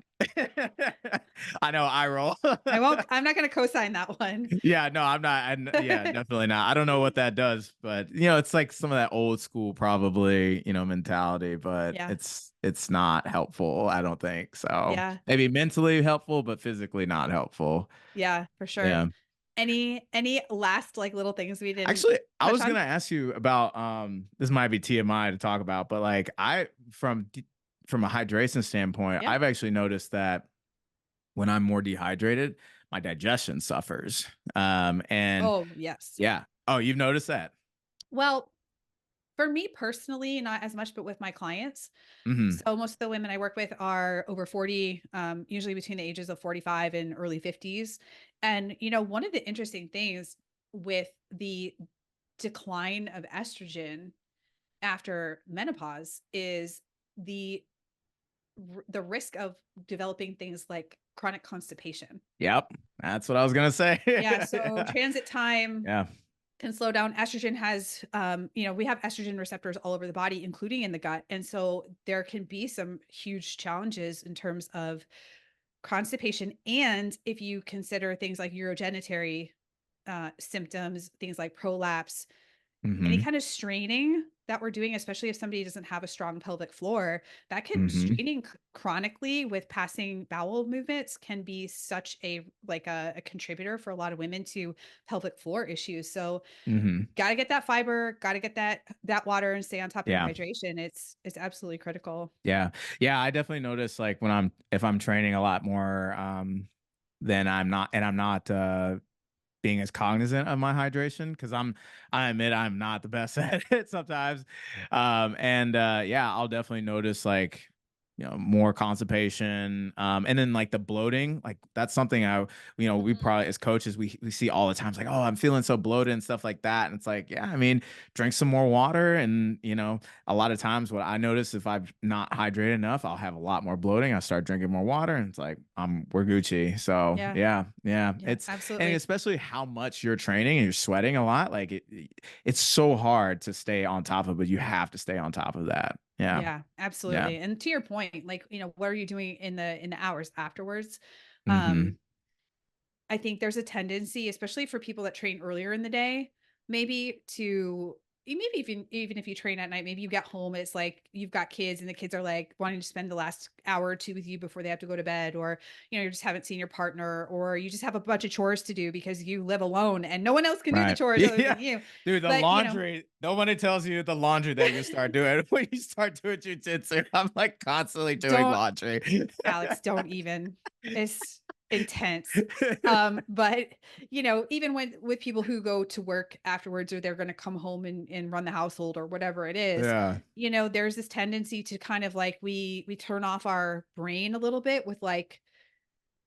I know, I roll. I'm not going to co-sign that one. Yeah, no, I'm not. Yeah, definitely not. I don't know what that does, but it's like some of that old school probably, mentality, but Yeah. it's not helpful, I don't think. So Yeah. maybe mentally helpful, but physically not helpful. Yeah, for sure. Yeah. Any last like little things we didn't Actually, I touch was on? gonna ask you about this might be TMI to talk about, but like from a hydration standpoint, Yeah. I've actually noticed that when I'm more dehydrated, my digestion suffers. And Oh, yes. yeah. Oh, you've noticed that? Well, for me personally, not as much, but with my clients. Mhm. So most of the women I work with are over 40, usually between the ages of 45 and early 50s. And, one of the interesting things with the decline of estrogen after menopause is the the risk of developing things like chronic constipation. Yep. That's what I was gonna say. Yeah, so transit time Yeah. can slow down. Estrogen has, we have estrogen receptors all over the body, including in the gut. And so there can be some huge challenges in terms of constipation. And if you consider things like urogenitary symptoms, things like prolapse, any Mhm. kind of straining that we're doing, especially if somebody doesn't have a strong pelvic floor, that can Mhm. straining chronically with passing bowel movements can be such a contributor for a lot of women to pelvic floor issues. So Mhm. got to get that fiber, got to get that water and stay on top of your Yeah. hydration. It's absolutely critical. Yeah. Yeah, I definitely notice like when if I'm training a lot more then I'm not being as cognizant of my hydration because I admit I'm not the best at it sometimes. And yeah, I'll definitely notice like more constipation and then like the bloating, like that's something we Mhm. probably as coaches we see all the time. It's like, oh, I'm feeling so bloated and stuff like that, and it's like, yeah, I mean, drink some more water. And a lot of times what I notice, if I'm not hydrated enough, I'll have a lot more bloating. I start drinking more water and it's like we're Gucci. So Yeah. yeah, yeah, Yeah, it's and absolutely. especially how much you're training and you're sweating a lot, like it's so hard to stay on top of it. You have to stay on top of that. Yeah. Yeah, Yeah. absolutely. And to your point, like, what are you doing in the hours afterwards? Mhm. Um, I think there's a tendency, especially for people that train earlier in the day, maybe to maybe even if you train at night, maybe you get home, it's like you've got kids and the kids are like wanting to spend the last hour or two with you before they have to go to bed, or you just haven't seen your partner, or you just have a bunch of chores to do because you live alone and no one else can do the Right. chores other Yeah. than you. Dude, the But laundry, nobody tells you the laundry that you start doing when you start doing jujitsu. I'm like constantly doing don't laundry. Alex, don't even. It's intense. But even with people who go to work afterwards, or they're going to come home and run the household or whatever it is, Yeah. there's this tendency to kind of like we turn off our brain a little bit with like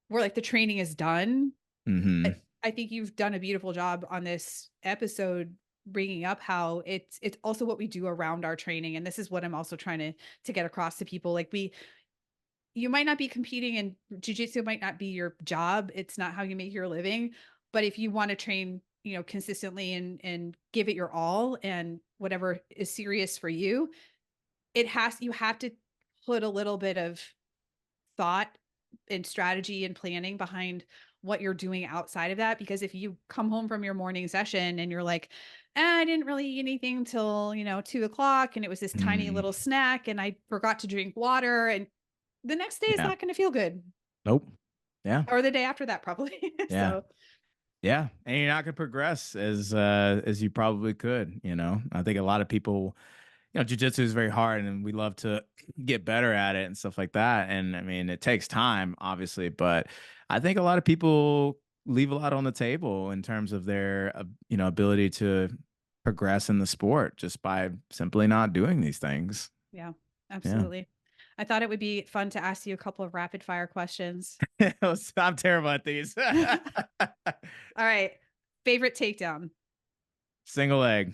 where like the training is done. I, Hmm. I think you've done a beautiful job on this episode bringing up how it's also what we do around our training, and this is what I'm also trying to get across to people. Like you might not be competing, and jujitsu might not be your job. It's not how you make your living. But if you want to train, consistently and give it your all and whatever is serious for you, you have to put a little bit of thought and strategy and planning behind what you're doing outside of that. Because if you come home from your morning session and you're like, I didn't really eat anything till, 2 o'clock, and it was this tiny Mm. little snack and I forgot to drink water, and the next day is Yeah. not going to feel good, Nope. Yeah. or the day after that, probably. Yeah. So, Yeah. And you're not gonna progress as you probably could, you know. I think a lot of people, jujitsu is very hard and we love to get better at it and stuff like that. And I mean, it takes time, obviously, but I think a lot of people leave a lot on the table in terms of their, ability to progress in the sport just by simply not doing these things. yeah, Yeah. absolutely. I thought it would be fun to ask you a couple of rapid fire questions. I'm terrible at these. All right. Favorite takedown? Single leg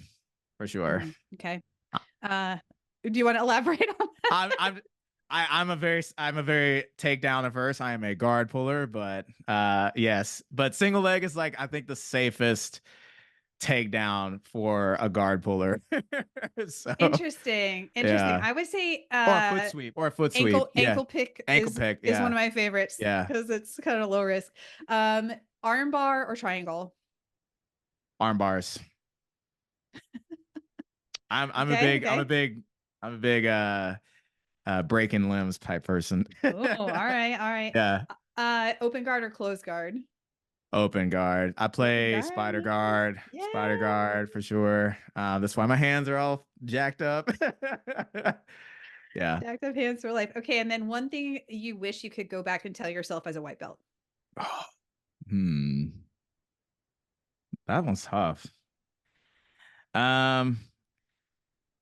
for sure. Okay. Do you want to elaborate on that? I'm a very takedown averse. I am a guard puller, but yes. But single leg is like I think the safest takedown for a guard puller. So Interesting. Interesting. yeah. I would say Or a foot sweep. Or a foot sweep. Yeah. ankle pick Ankle pick. is one Yeah. of my favorites Yeah. because it's kind of low risk. Um, arm bar or triangle? Arm bars. I'm a Okay. big I'm a Okay. big I'm a big breaking limbs type person. Oh, all right. All right. Yeah. Open guard or closed guard? Open guard. I Open play guard. spider Yeah. guard for sure. That's why my hands are all jacked up. Yeah. Jacked up hands for life. Okay. And then one thing you wish you could go back and tell yourself as a white belt. Hmm. That one's tough. Um,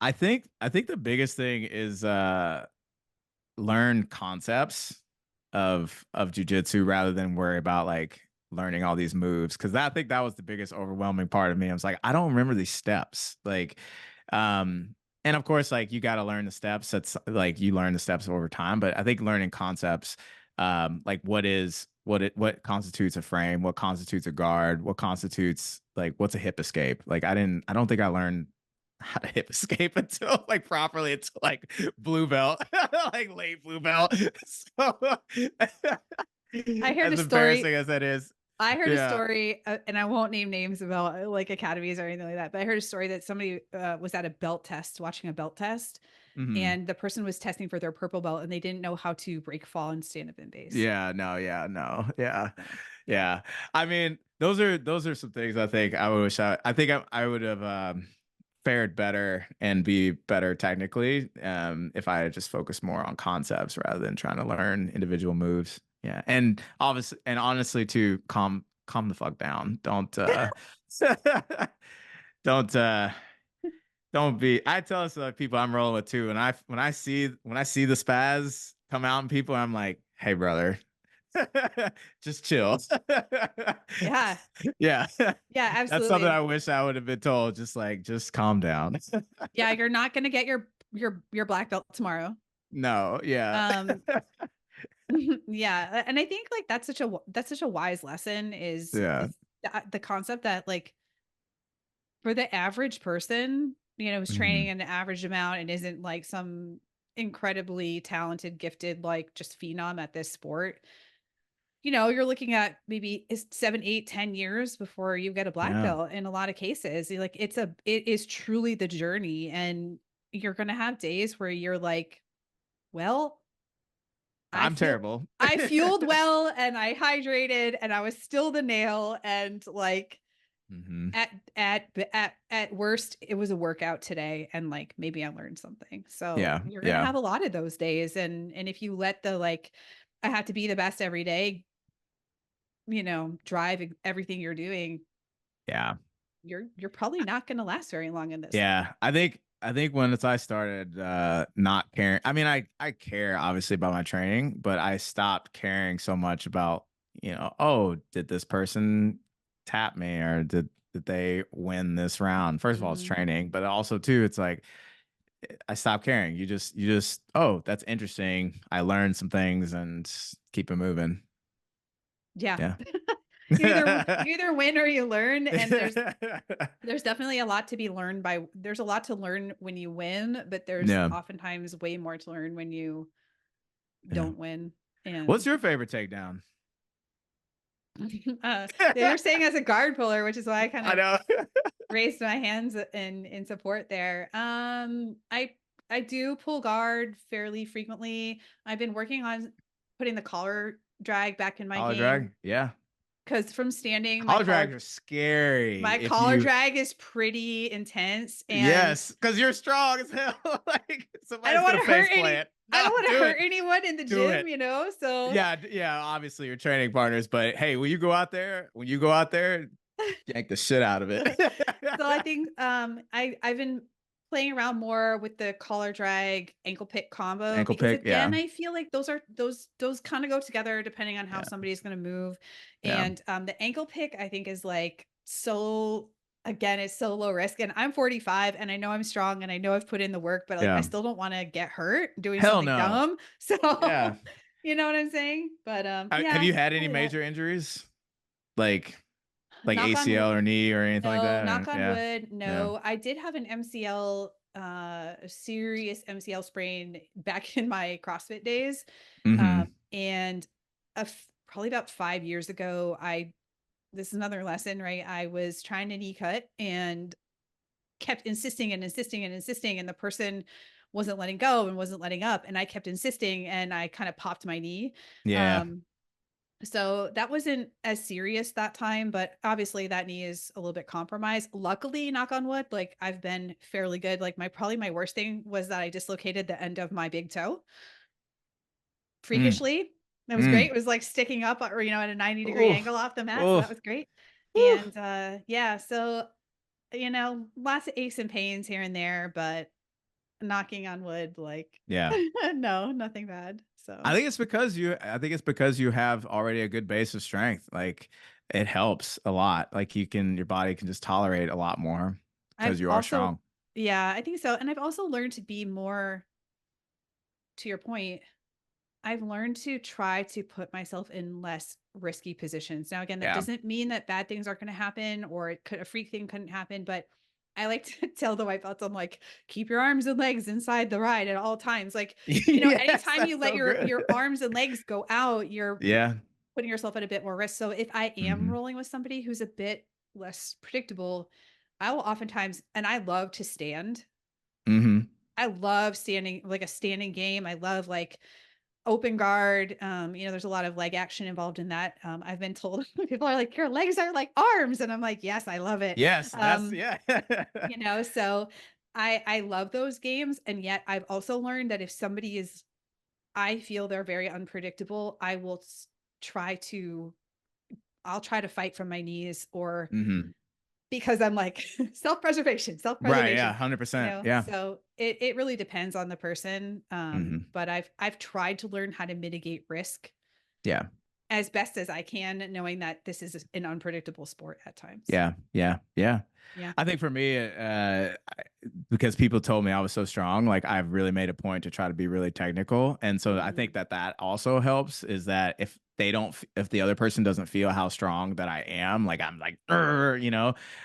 I think the biggest thing is learn concepts of jujitsu rather than worry about like learning all these moves. Cause I think that was the biggest overwhelming part of me. I was like, I don't remember these steps. Like, um, and of course, like you got to learn the steps. That's like you learn the steps over time. But I think learning concepts, like what constitutes a frame, what constitutes a guard, what constitutes like what's a hip escape. Like I don't think I learned how to hip escape until like properly until like blue belt, like late blue belt. So I heard a as story. embarrassing as that is, I heard a yeah. story, and I won't name names about like academies or anything like that, but I heard a story that somebody was at a belt test, watching a belt test, Hmm. and the person was testing for their purple belt, and they didn't know how to break, fall, and stand up in base. Yeah, no, yeah, no, yeah, So, yeah. yeah. I mean, those are some things I think I wish I think I would have fared better and be better technically if I had just focused more on concepts rather than trying to learn individual moves. Yeah, and obviously and honestly, to calm the fuck down. Don't don't be. I tell us people I'm rolling with too, and when I see the spaz come out in people, I'm like, hey brother, just chill. Yeah. Yeah. Yeah, That's something I absolutely. wish I would have been told. Just like, just calm down. Yeah, you're not going to get your black belt tomorrow. No, yeah. Um yeah, and I think like that's such a wise lesson Yeah. is the concept that like for the average person, who's training Mhm. an average amount and isn't like some incredibly talented, gifted, like just phenom at this sport, you know, you're looking at maybe 7, 8, 10 years before you get a black Yeah. belt in a lot of cases. Like it is truly the journey. And you're going to have days where you're like, well, I I'm feel terrible. I fueled well and I hydrated and I was still the nail. And like Hmm. at worst, it was a workout today. And like, maybe I learned something. So Yeah. you're going to Yeah. have a lot of those days. And if you let the, like, I have to be the best every day, you know, drive everything you're doing, Yeah. you're probably not going to last very long in this thing. Yeah. I think once I started not caring, I mean, I care obviously about my training, but I stopped caring so much about, oh, did this person tap me or did they win this round? First of all, it's Mhm. training, but also too, it's like I stopped caring. You just, oh, that's interesting. I learned some things and keep it moving. Yeah. Yeah. You either win or you learn, and there's definitely a lot to be learned there's a lot to learn when you win, but there's Yeah. oftentimes way more to learn when you Yeah. don't win. What's And your favorite takedown? you're saying as a guard puller, which is why I kind I of know. raised my hands in support there. I do pull guard fairly frequently. I've been working on putting the collar drag back in my Collar game drag? Yeah. because from standing, Collar drags are scary my if collar you drag is pretty intense, and yes, because you're strong as hell. Like I don't somebody's want gonna to face hurt plant. I No, don't want to do hurt it. anyone in the Do gym, it. you know. So Yeah, yeah, obviously you're training partners, but hey, when you go out there, yank the shit out of it. So I think I've been playing around more with the collar drag ankle pick combo Ankle because pick, again, yeah. I feel like those kind of go together depending on how Yeah. somebody's going to move. Yeah. And the ankle pick I think is like so again, it's so low risk, and I'm 45 and I know I'm strong and I know I've put in the work, but like I Yeah. still don't want to get hurt doing Hell something no. dumb. So Yeah. you know what I'm saying? But Have yeah, you had any probably that. major injuries? Like Knock on ACL or knee or anything like No, that? knock Or, on yeah. wood. Yeah. No, I did have an MCL, a serious MCL sprain back in my CrossFit days. Mm-hmm. And probably about 5 years ago, this is another lesson, right? I was trying to knee cut and kept insisting and insisting and insisting. And the person wasn't letting go and wasn't letting up. And I kept insisting and I kind of popped my knee. Yeah. Um, so that wasn't as serious that time, but obviously that knee is a little bit compromised. Luckily, knock on wood, like I've been fairly good. Like probably my worst thing was that I dislocated the end of my big toe Mm. freakishly. That was great. Mm. It was like sticking up or, at a 90-degree Oh. angle off the mat. So that Oh. was great. Whew. And yeah, so, lots of aches and pains here and there, but knocking on wood, like, Yeah. no, nothing bad. I So think it's because you have already a good base of strength. Like it helps a lot. Like your body can just tolerate a lot more I've because you are also, strong. yeah, I think so. And I've also learned to be more, to your point, I've learned to try to put myself in less risky positions. Now, again, that Yeah. doesn't mean that bad things aren't going to happen or a freak thing couldn't happen, but I like to tell the white belts, I'm like, keep your arms and legs inside the ride at all times. Like, Yes, anytime you that's let so good. your arms and legs go out, you're Yeah. putting yourself at a bit more risk. So if I am Hmm. rolling with somebody who's a bit less predictable, I will oftentimes, and I love to stand. Hmm. I love standing, like a standing game. I love like open guard. There's a lot of leg action involved in that. I've been told people are like, your legs are like arms. And I'm like, yes, I love it. Yes, that's yeah. So I love those games. And yet I've also learned that if somebody I feel they're very unpredictable, try to, I'll try to fight from my knees or Hmm. because I'm like self-preservation, Right. self-preservation, Yeah. 100%. Yeah. so it really depends on the person. Hmm. But I've tried to learn how to mitigate risk Yeah. as best as I can, knowing that this is an unpredictable sport at times. Yeah. Yeah. Yeah. Yeah. I think for me, because people told me I was so strong, like I've really made a point to try to be really technical. And so I think Mhm. that also helps is that if the other person doesn't feel how strong that I am, like I'm like, "Arr,"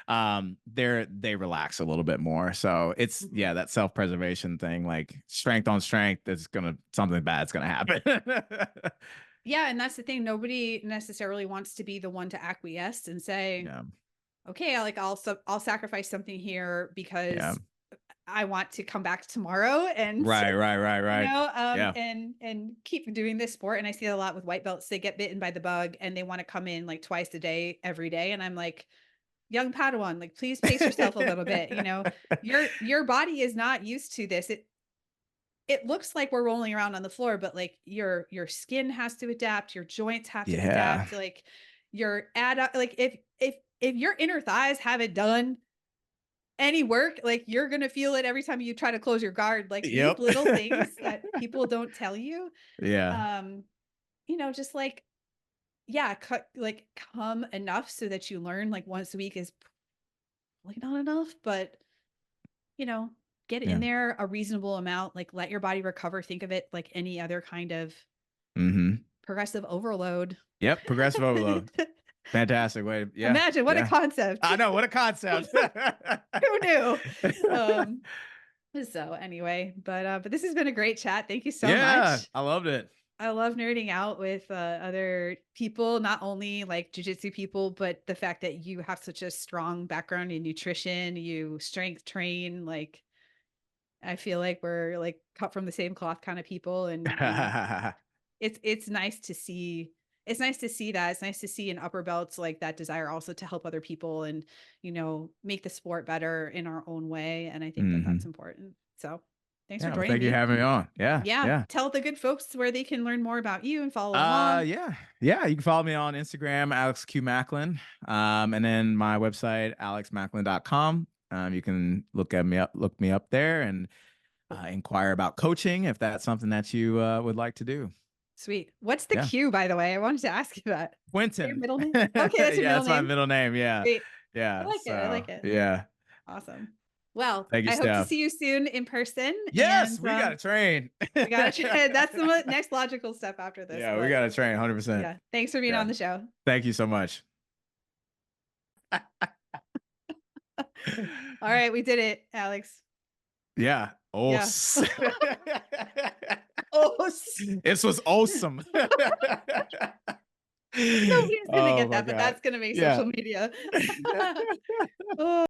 they relax a little bit more. So it's, Mhm. yeah, that self-preservation thing, like strength on strength is something bad's gonna happen. Yeah. And that's the thing. Nobody necessarily wants to be the one to acquiesce and say, Yeah. okay, I'll sacrifice something here Yeah. because I want to come back tomorrow and Right. Yeah. and keep doing this sport. And I see it a lot with white belts. They get bitten by the bug and they want to come in like twice a day, every day. And I'm like, young Padawan, like, please pace yourself a little bit. Your body is not used to this. It looks like we're rolling around on the floor, but like your skin has to adapt, your joints have to Yeah. adapt, like like if your inner thighs haven't done any work, like you're gonna feel it every time you try to close your guard. Like these Yep. little things that people don't tell you, Yeah. just like, yeah, like come enough so that you learn like once a week is probably not enough, but you know, get in Yeah. there a reasonable amount, like let your body recover. Think of it like any other kind of progressive overload. Yep. Progressive overload. Fantastic way. Yeah. Imagine what a Yeah. concept. I know, what a concept. Who knew? So anyway, but this has been a great chat. Thank you so Yeah, much. I loved it. I love nerding out with other people, not only like jiu-jitsu people, but the fact that you have such a strong background in nutrition, you strength train, like I feel like we're like cut from the same cloth kind of people. And it's nice to see. It's nice to see that. It's nice to see in upper belts like that desire also to help other people and, make the sport better in our own way. And I think that that's important. So thanks for Yeah, well, joining thank you for me. having me on. Yeah, Yeah. yeah. Tell the good folks where they can learn more about you and follow along. Yeah. You can follow me on Instagram, Alex Q Maclin. And then my website, alexmaclin.com. You can look me up there and inquire about coaching if that's something that you would like to do. Sweet. What's the Yeah. Q, by the way? I wanted to ask you that. Your Quentin. middle name? Okay, that's your Yeah, middle that's my name. middle name. Yeah. Great. I Yeah. like it. I So like it. yeah. Awesome. Well, Thank you, I hope to Steph. see you soon in person. Yes, And we gotta train. we got to try. That's the next logical step after this. Yeah, we But gotta train 100%. yeah, thanks for being Yeah. on the show. Thank you so much. All right, we did it, Alex. Yeah. Yeah. This was awesome. Nobody's gonna Oh get my that, but God. that's gonna make Yeah. social media. Oh.